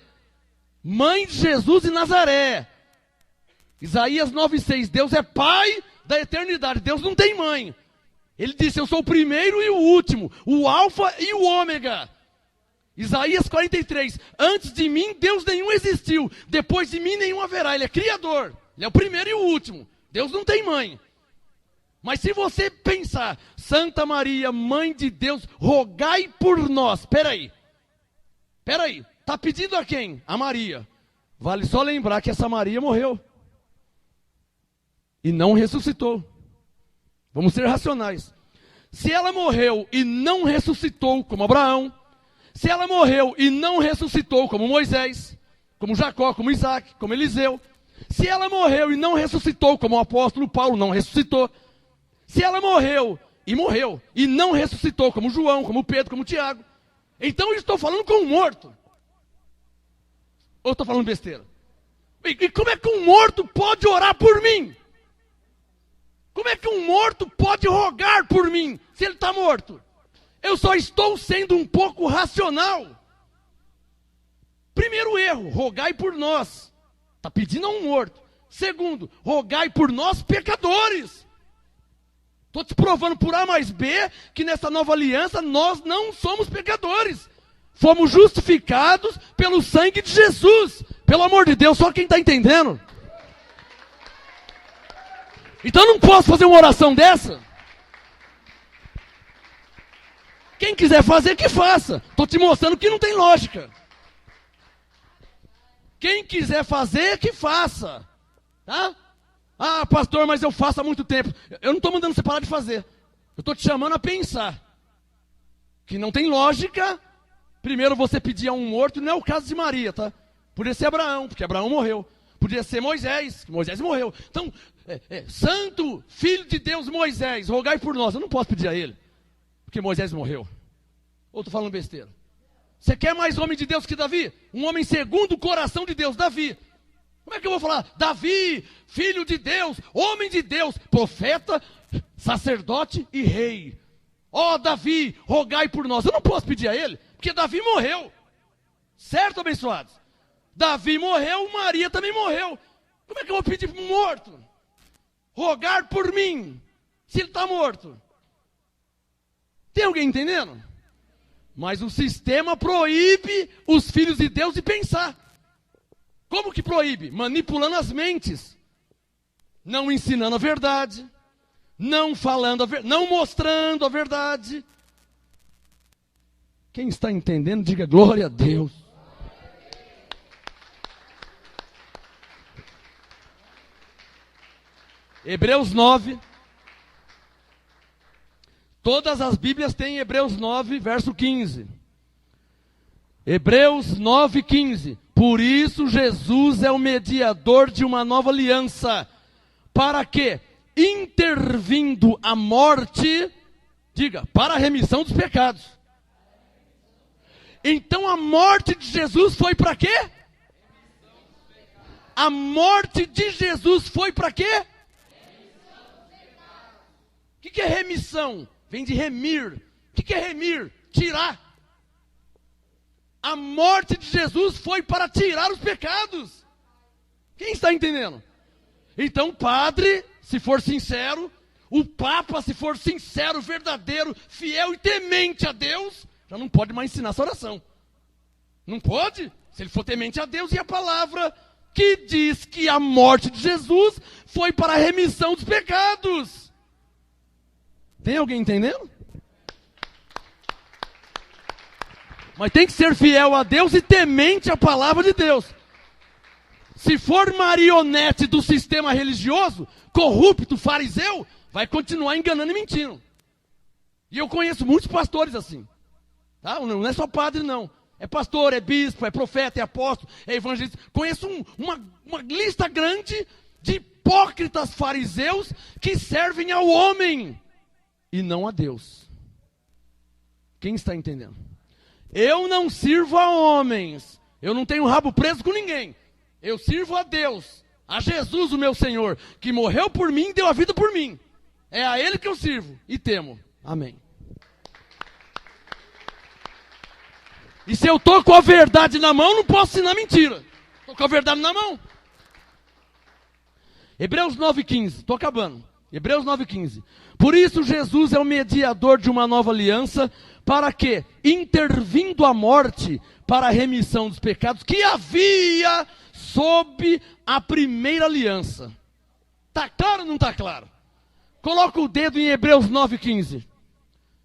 Mãe de Jesus de Nazaré. Isaías 9,6. Deus é pai da eternidade. Deus não tem mãe. Ele disse, eu sou o primeiro e o último. O alfa e o ômega. Isaías 43. Antes de mim, Deus nenhum existiu. Depois de mim, nenhum haverá. Ele é criador. Ele é o primeiro e o último. Deus não tem mãe. Mas se você pensar, Santa Maria, Mãe de Deus, rogai por nós. Peraí, está pedindo a quem? A Maria. Vale só lembrar que essa Maria morreu. E não ressuscitou. Vamos ser racionais. Se ela morreu e não ressuscitou, como Abraão. Se ela morreu e não ressuscitou, como Moisés, como Jacó, como Isaac, como Eliseu. Se ela morreu e não ressuscitou, como o apóstolo Paulo não ressuscitou. Se ela morreu e não ressuscitou, como João, como Pedro, como Tiago, então eu estou falando com um morto. Ou estou falando besteira? E como é que um morto pode orar por mim? Como é que um morto pode rogar por mim, se ele está morto? Eu só estou sendo um pouco racional. Primeiro erro, rogai por nós. Está pedindo a um morto. Segundo, rogai por nós pecadores. Estou te provando por A mais B que nessa nova aliança nós não somos pecadores. Fomos justificados pelo sangue de Jesus. Pelo amor de Deus, só quem está entendendo. Então eu não posso fazer uma oração dessa? Quem quiser fazer, que faça. Estou te mostrando que não tem lógica. Quem quiser fazer, que faça. Tá? Ah, pastor, mas eu faço há muito tempo. Eu não estou mandando você parar de fazer. Eu estou te chamando a pensar. Que não tem lógica. Primeiro você pedir a um morto, não é o caso de Maria, tá? Podia ser Abraão, porque Abraão morreu. Podia ser Moisés, que Moisés morreu. Então, Santo Filho de Deus Moisés, rogai por nós. Eu não posso pedir a ele, porque Moisés morreu. Ou estou falando besteira? Você quer mais homem de Deus que Davi? Um homem segundo o coração de Deus, Davi. Como é que eu vou falar? Davi, filho de Deus, homem de Deus, profeta, sacerdote e rei. Ó Davi, rogai por nós. Eu não posso pedir a ele, porque Davi morreu. Certo, abençoados? Davi morreu, Maria também morreu. Como é que eu vou pedir para um morto? Rogar por mim, se ele está morto. Tem alguém entendendo? Mas o sistema proíbe os filhos de Deus de pensar. Como que proíbe? Manipulando as mentes. não ensinando a verdade, não falando a verdade, não mostrando a verdade. Quem está entendendo, diga glória a Deus. Hebreus 9. Todas as Bíblias têm Hebreus 9, verso 15. Hebreus 9, 15. Por isso Jesus é o mediador de uma nova aliança, para que, intervindo a morte, diga, para a remissão dos pecados. Então a morte de Jesus foi para quê? A morte de Jesus foi para quê? O que é remissão? Vem de remir. O que é remir? Tirar. A morte de Jesus foi para tirar os pecados. Quem está entendendo? Então, padre, se for sincero, o Papa, se for sincero, verdadeiro, fiel e temente a Deus, já não pode mais ensinar essa oração. Não pode? Se ele for temente a Deus e a palavra que diz que a morte de Jesus foi para a remissão dos pecados. Tem alguém entendendo? Mas tem que ser fiel a Deus e temente à palavra de Deus. Se for marionete do sistema religioso, corrupto, fariseu, vai continuar enganando e mentindo. E eu conheço muitos pastores assim. Tá? Não é só padre, não. É pastor, é bispo, é profeta, é apóstolo, é evangelista. Conheço uma lista grande de hipócritas fariseus que servem ao homem e não a Deus. Quem está entendendo? Eu não sirvo a homens. Eu não tenho rabo preso com ninguém. Eu sirvo a Deus, a Jesus, o meu Senhor, que morreu por mim e deu a vida por mim. É a Ele que eu sirvo e temo. Amém. E se eu estou com a verdade na mão, não posso ensinar mentira. Estou com a verdade na mão. Hebreus 9,15. Estou acabando. Hebreus 9,15. Por isso Jesus é o mediador de uma nova aliança, para que, intervindo a morte para a remissão dos pecados que havia sob a primeira aliança. Está claro ou não está claro? Coloca o dedo em Hebreus 9,15.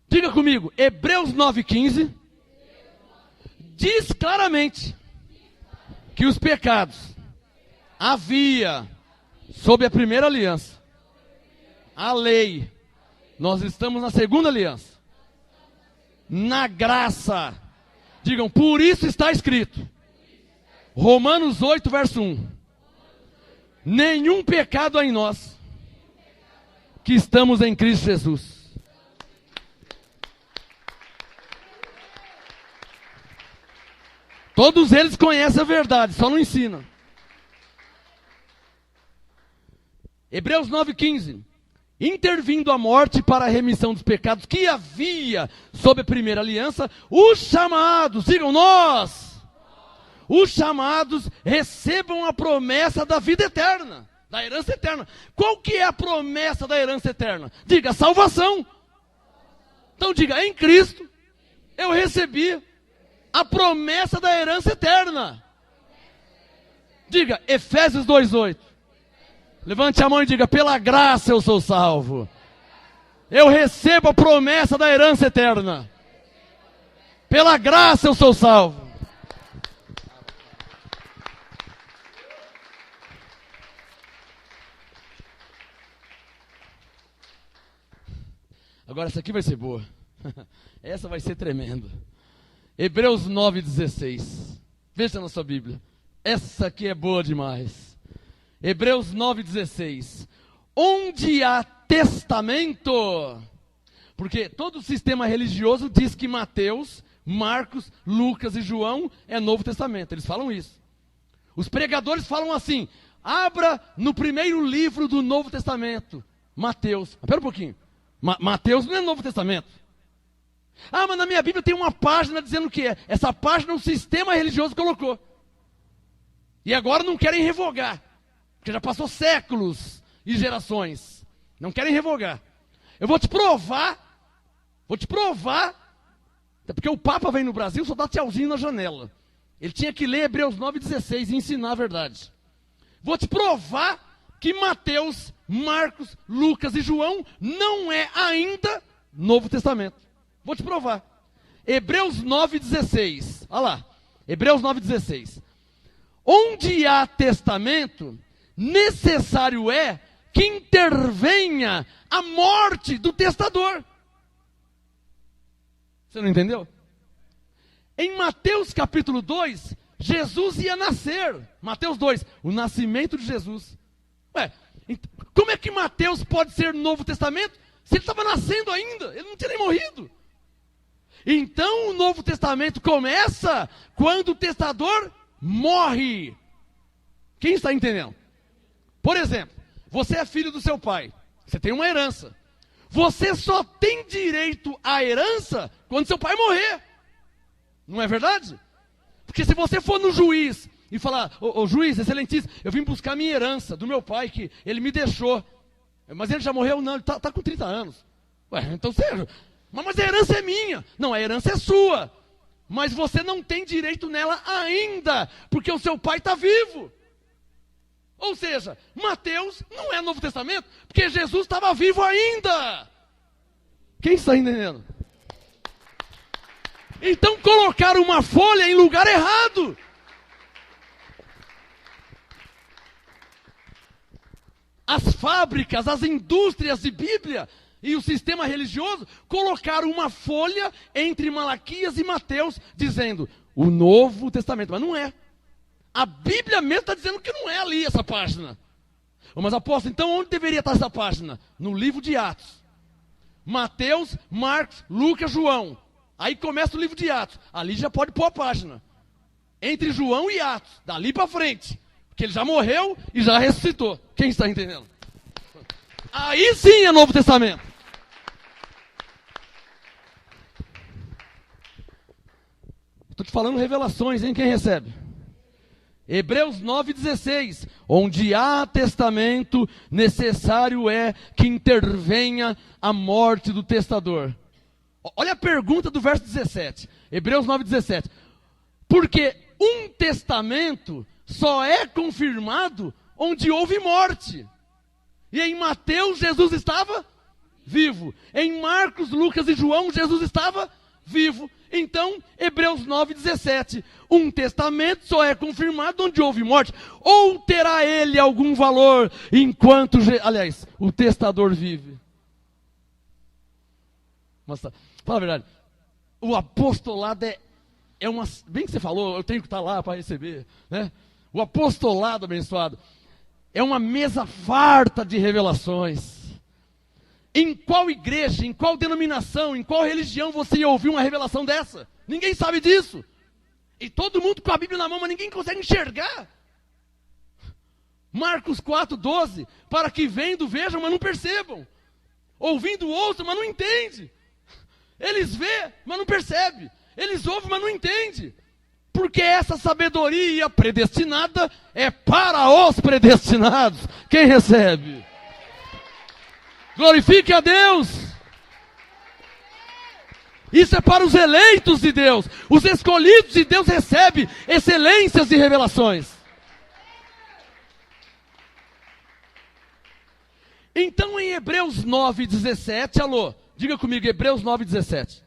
Diga comigo, Hebreus 9,15 diz claramente que os pecados havia sob a primeira aliança. A lei. Nós estamos na segunda aliança. Na graça. Digam, por isso está escrito. Romanos 8, verso 1. Nenhum pecado há em nós, que estamos em Cristo Jesus. Todos eles conhecem a verdade, só não ensinam. Hebreus 9,15. Intervindo a morte para a remissão dos pecados que havia sob a primeira aliança, os chamados, digam nós, os chamados recebam a promessa da vida eterna, da herança eterna. Qual que é a promessa da herança eterna? Diga, salvação. Então diga, em Cristo eu recebi a promessa da herança eterna. Diga, Efésios 2,8. Levante a mão e diga, pela graça eu sou salvo. Eu recebo a promessa da herança eterna. Pela graça eu sou salvo. Agora essa aqui vai ser boa. Essa vai ser tremenda. Hebreus 9,16. Veja na sua Bíblia. Essa aqui é boa demais. Hebreus 9,16. Onde há testamento? Porque todo o sistema religioso diz que Mateus, Marcos, Lucas e João é Novo Testamento. Eles falam isso. Os pregadores falam assim: abra no primeiro livro do Novo Testamento. Mateus. Espera um pouquinho. Mateus não é Novo Testamento. Ah, mas na minha Bíblia tem uma página dizendo o que é. Essa página o sistema religioso colocou. E agora não querem revogar. Porque já passou séculos e gerações. Não querem revogar. Eu vou te provar. Até porque o Papa vem no Brasil, só dá tchauzinho na janela. Ele tinha que ler Hebreus 9,16 e ensinar a verdade. Vou te provar que Mateus, Marcos, Lucas e João não é ainda Novo Testamento. Vou te provar. Hebreus 9,16. Olha lá. Hebreus 9,16. Onde há testamento, necessário é que intervenha a morte do testador. Você não entendeu? Em Mateus capítulo 2, Jesus ia nascer. Mateus 2, o nascimento de Jesus. Ué, como é que Mateus pode ser Novo Testamento se ele estava nascendo ainda? Ele não tinha nem morrido. Então o Novo Testamento começa quando o testador morre. Quem está entendendo? Por exemplo, você é filho do seu pai. Você tem uma herança. Você só tem direito à herança quando seu pai morrer. Não é verdade? Porque se você for no juiz e falar, ô juiz, excelentíssimo, eu vim buscar minha herança do meu pai, que ele me deixou. Mas ele já morreu? Não, ele está com 30 anos. Ué, então sério, mas a herança é minha. Não, a herança é sua. Mas você não tem direito nela ainda, porque o seu pai está vivo. Ou seja, Mateus não é Novo Testamento, porque Jesus estava vivo ainda. Quem está entendendo? Então colocaram uma folha em lugar errado. As fábricas, as indústrias de Bíblia e o sistema religioso colocaram uma folha entre Malaquias e Mateus, dizendo o Novo Testamento, mas não é. A Bíblia mesmo está dizendo que não é ali essa página. Mas apóstolo, então onde deveria estar essa página? No livro de Atos. Mateus, Marcos, Lucas, João. Aí começa o livro de Atos. Ali já pode pôr a página. Entre João e Atos. Dali para frente. Porque ele já morreu e já ressuscitou. Quem está entendendo? Aí sim é Novo Testamento. Estou te falando revelações, hein? Quem recebe? Hebreus 9,16. Onde há testamento, necessário é que intervenha a morte do testador. Olha a pergunta do verso 17. Hebreus 9,17. Porque um testamento só é confirmado onde houve morte. E em Mateus, Jesus estava vivo. Em Marcos, Lucas e João, Jesus estava vivo. Então, Hebreus 9,17. Um testamento só é confirmado onde houve morte. Ou terá ele algum valor enquanto... Aliás, o testador vive. Mas, fala a verdade. O apostolado é uma... Bem que você falou, eu tenho que estar lá para receber. Né? O apostolado abençoado é uma mesa farta de revelações. Em qual igreja, em qual denominação, em qual religião você ia ouvir uma revelação dessa? Ninguém sabe disso. E todo mundo com a Bíblia na mão, mas ninguém consegue enxergar. Marcos 4,12. Para que vendo, vejam, mas não percebam. Ouvindo, ouçam, mas não entendem. Eles vê, mas não percebem. Eles ouvem, mas não entendem. Porque essa sabedoria predestinada é para os predestinados. Quem recebe? Glorifique a Deus. Isso é para os eleitos de Deus. Os escolhidos de Deus recebem excelências e revelações. Então em Hebreus 9,17, alô, diga comigo, Hebreus 9,17.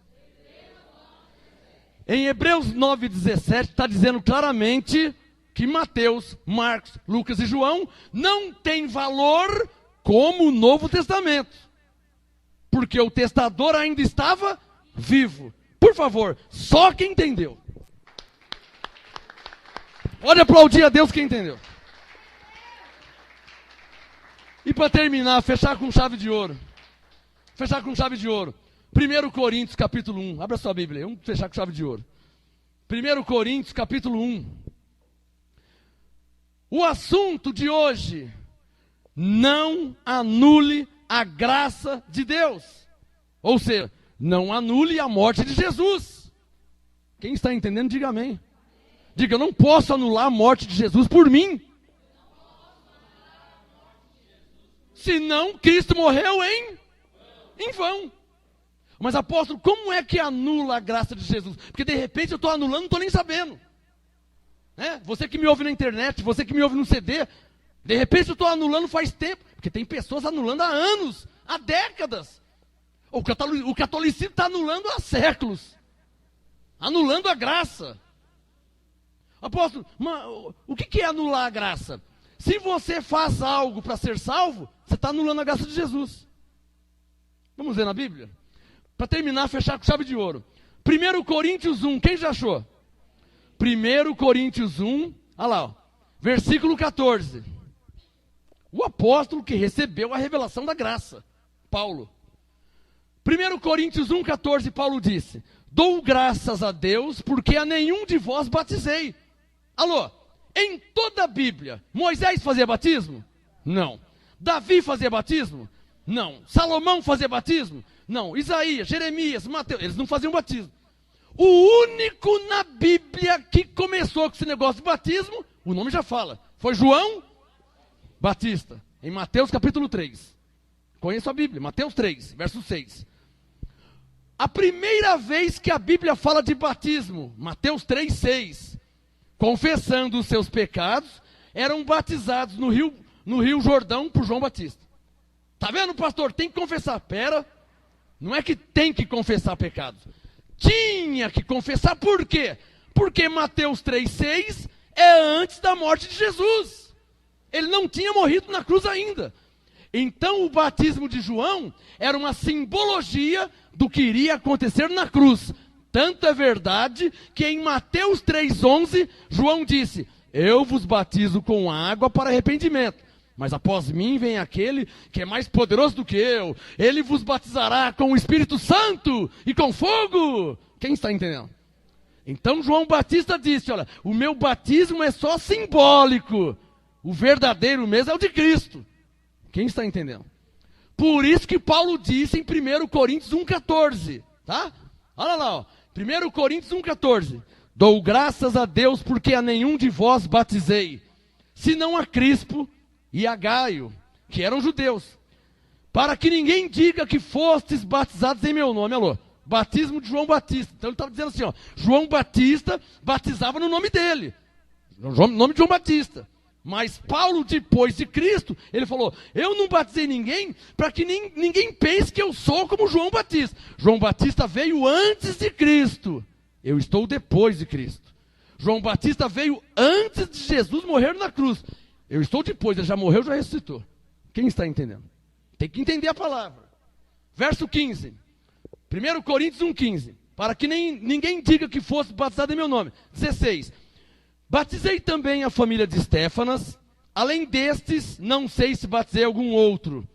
Em Hebreus 9,17 está dizendo claramente que Mateus, Marcos, Lucas e João não têm valor como o Novo Testamento. Porque o testador ainda estava vivo. Por favor, só quem entendeu. Pode aplaudir a Deus quem entendeu. E para terminar, fechar com chave de ouro. Fechar com chave de ouro. 1 Coríntios capítulo 1. Abra sua Bíblia, vamos fechar com chave de ouro. 1 Coríntios capítulo 1. O assunto de hoje: não anule a graça de Deus. Ou seja, não anule a morte de Jesus. Quem está entendendo, diga amém. Diga, eu não posso anular a morte de Jesus por mim. Senão Cristo morreu em vão. Mas apóstolo, como é que anula a graça de Jesus? Porque de repente eu estou anulando, não estou nem sabendo. Você que me ouve na internet, você que me ouve no CD, De repente eu estou anulando faz tempo, porque tem pessoas anulando há anos, há décadas. O catolicismo está anulando há séculos, anulando a graça. Apóstolo, o que é anular a graça? Se você faz algo para ser salvo, você está anulando a graça de Jesus. Vamos ver na Bíblia? Para terminar, fechar com chave de ouro. 1 Coríntios 1, quem já achou? 1 Coríntios 1, olha lá, ó, versículo 14. O apóstolo que recebeu a revelação da graça, Paulo. 1 Coríntios 1, 14, Paulo disse: dou graças a Deus porque a nenhum de vós batizei. Alô, em toda a Bíblia, Moisés fazia batismo? Não. Davi fazia batismo? Não. Salomão fazia batismo? Não. Isaías, Jeremias, Mateus, eles não faziam batismo. O único na Bíblia que começou com esse negócio de batismo, o nome já fala, foi João Batista, em Mateus capítulo 3. Conheço a Bíblia, Mateus 3, verso 6. A primeira vez que a Bíblia fala de batismo, Mateus 3, 6. Confessando os seus pecados, eram batizados no rio Jordão por João Batista. Tá vendo, pastor? Tem que confessar. Pera, não é que tem que confessar pecados. Tinha que confessar, por quê? Porque Mateus 3,6 é antes da morte de Jesus. Ele não tinha morrido na cruz ainda. Então o batismo de João era uma simbologia do que iria acontecer na cruz. Tanto é verdade que em Mateus 3,11, João disse: eu vos batizo com água para arrependimento, mas após mim vem aquele que é mais poderoso do que eu. Ele vos batizará com o Espírito Santo e com fogo. Quem está entendendo? Então João Batista disse: olha, o meu batismo é só simbólico. O verdadeiro mesmo é o de Cristo. Quem está entendendo? Por isso que Paulo disse em 1 Coríntios 1,14. Tá? Olha lá, ó. 1 Coríntios 1,14. Dou graças a Deus porque a nenhum de vós batizei, senão a Crispo e a Gaio, que eram judeus, para que ninguém diga que fostes batizados em meu nome. Alô, batismo de João Batista. Então ele estava dizendo assim, ó, João Batista batizava no nome dele, no nome de João Batista. Mas Paulo, depois de Cristo, ele falou: eu não batizei ninguém para que ninguém pense que eu sou como João Batista. João Batista veio antes de Cristo. Eu estou depois de Cristo. João Batista veio antes de Jesus morrer na cruz. Eu estou depois, ele já morreu, já ressuscitou. Quem está entendendo? Tem que entender a palavra. Verso 15. 1 Coríntios 1,15. Para que ninguém diga que fosse batizado em meu nome. 16. Batizei também a família de Estéfanas. Além destes, não sei se batizei algum outro.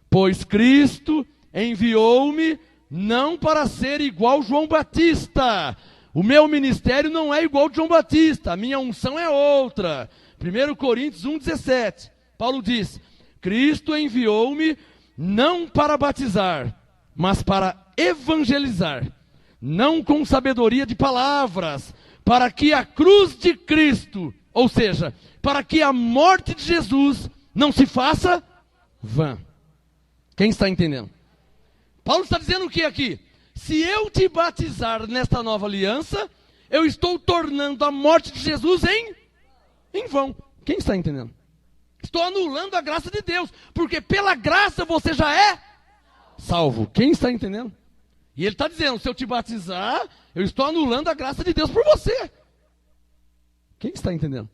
Pois Cristo enviou-me não para ser igual João Batista. O meu ministério não é igual de João Batista. A minha unção é outra. 1 Coríntios 1,17. Paulo diz: Cristo enviou-me não para batizar, mas para evangelizar. Não com sabedoria de palavras, para que a cruz de Cristo, ou seja, para que a morte de Jesus não se faça vã. Quem está entendendo? Paulo está dizendo o que aqui? Se eu te batizar nesta nova aliança, eu estou tornando a morte de Jesus em vão. Quem está entendendo? Estou anulando a graça de Deus, porque pela graça você já é salvo. Quem está entendendo? E ele está dizendo, se eu te batizar, eu estou anulando a graça de Deus por você. Quem está entendendo?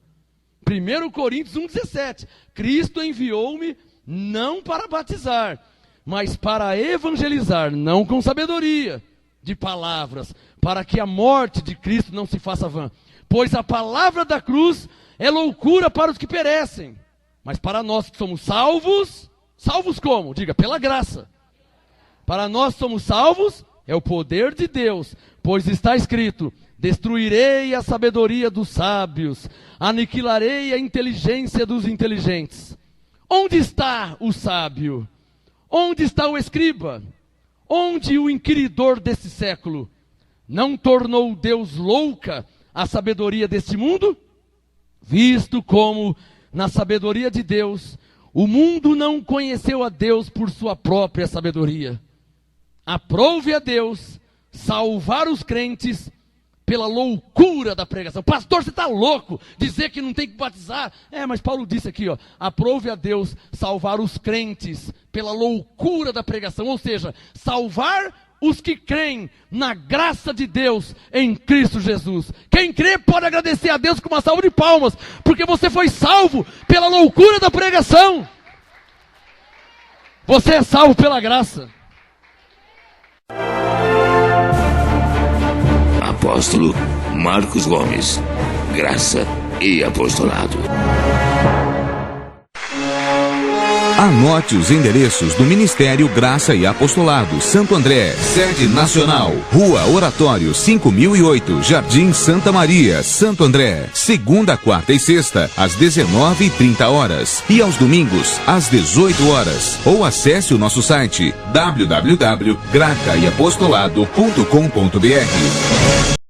1 Coríntios 1,17. Cristo enviou-me não para batizar, mas para evangelizar, não com sabedoria de palavras, para que a morte de Cristo não se faça vã. Pois a palavra da cruz é loucura para os que perecem, mas para nós que somos salvos, salvos como? Diga, pela graça. Para nós somos salvos, é o poder de Deus, pois está escrito: destruirei a sabedoria dos sábios, aniquilarei a inteligência dos inteligentes. Onde está o sábio? Onde está o escriba? Onde o inquiridor desse século? Não tornou Deus louca a sabedoria deste mundo? Visto como, na sabedoria de Deus, o mundo não conheceu a Deus por sua própria sabedoria. Aprove a Deus salvar os crentes pela loucura da pregação. Pastor, você está louco dizer que não tem que batizar? Mas Paulo disse aqui, aprove a Deus salvar os crentes pela loucura da pregação, ou seja, salvar os que creem na graça de Deus em Cristo Jesus. Quem crê pode agradecer a Deus com uma salva de palmas, porque você foi salvo pela loucura da pregação. Você é salvo pela graça. Apóstolo Marcos Gomes, graça e apostolado. Anote os endereços do Ministério Graça e Apostolado Santo André, sede nacional, Rua Oratório 5008, Jardim Santa Maria, Santo André, segunda, quarta e sexta, às 19h30, e aos domingos, às 18h, ou acesse o nosso site www.gracaiapostolado.com.br.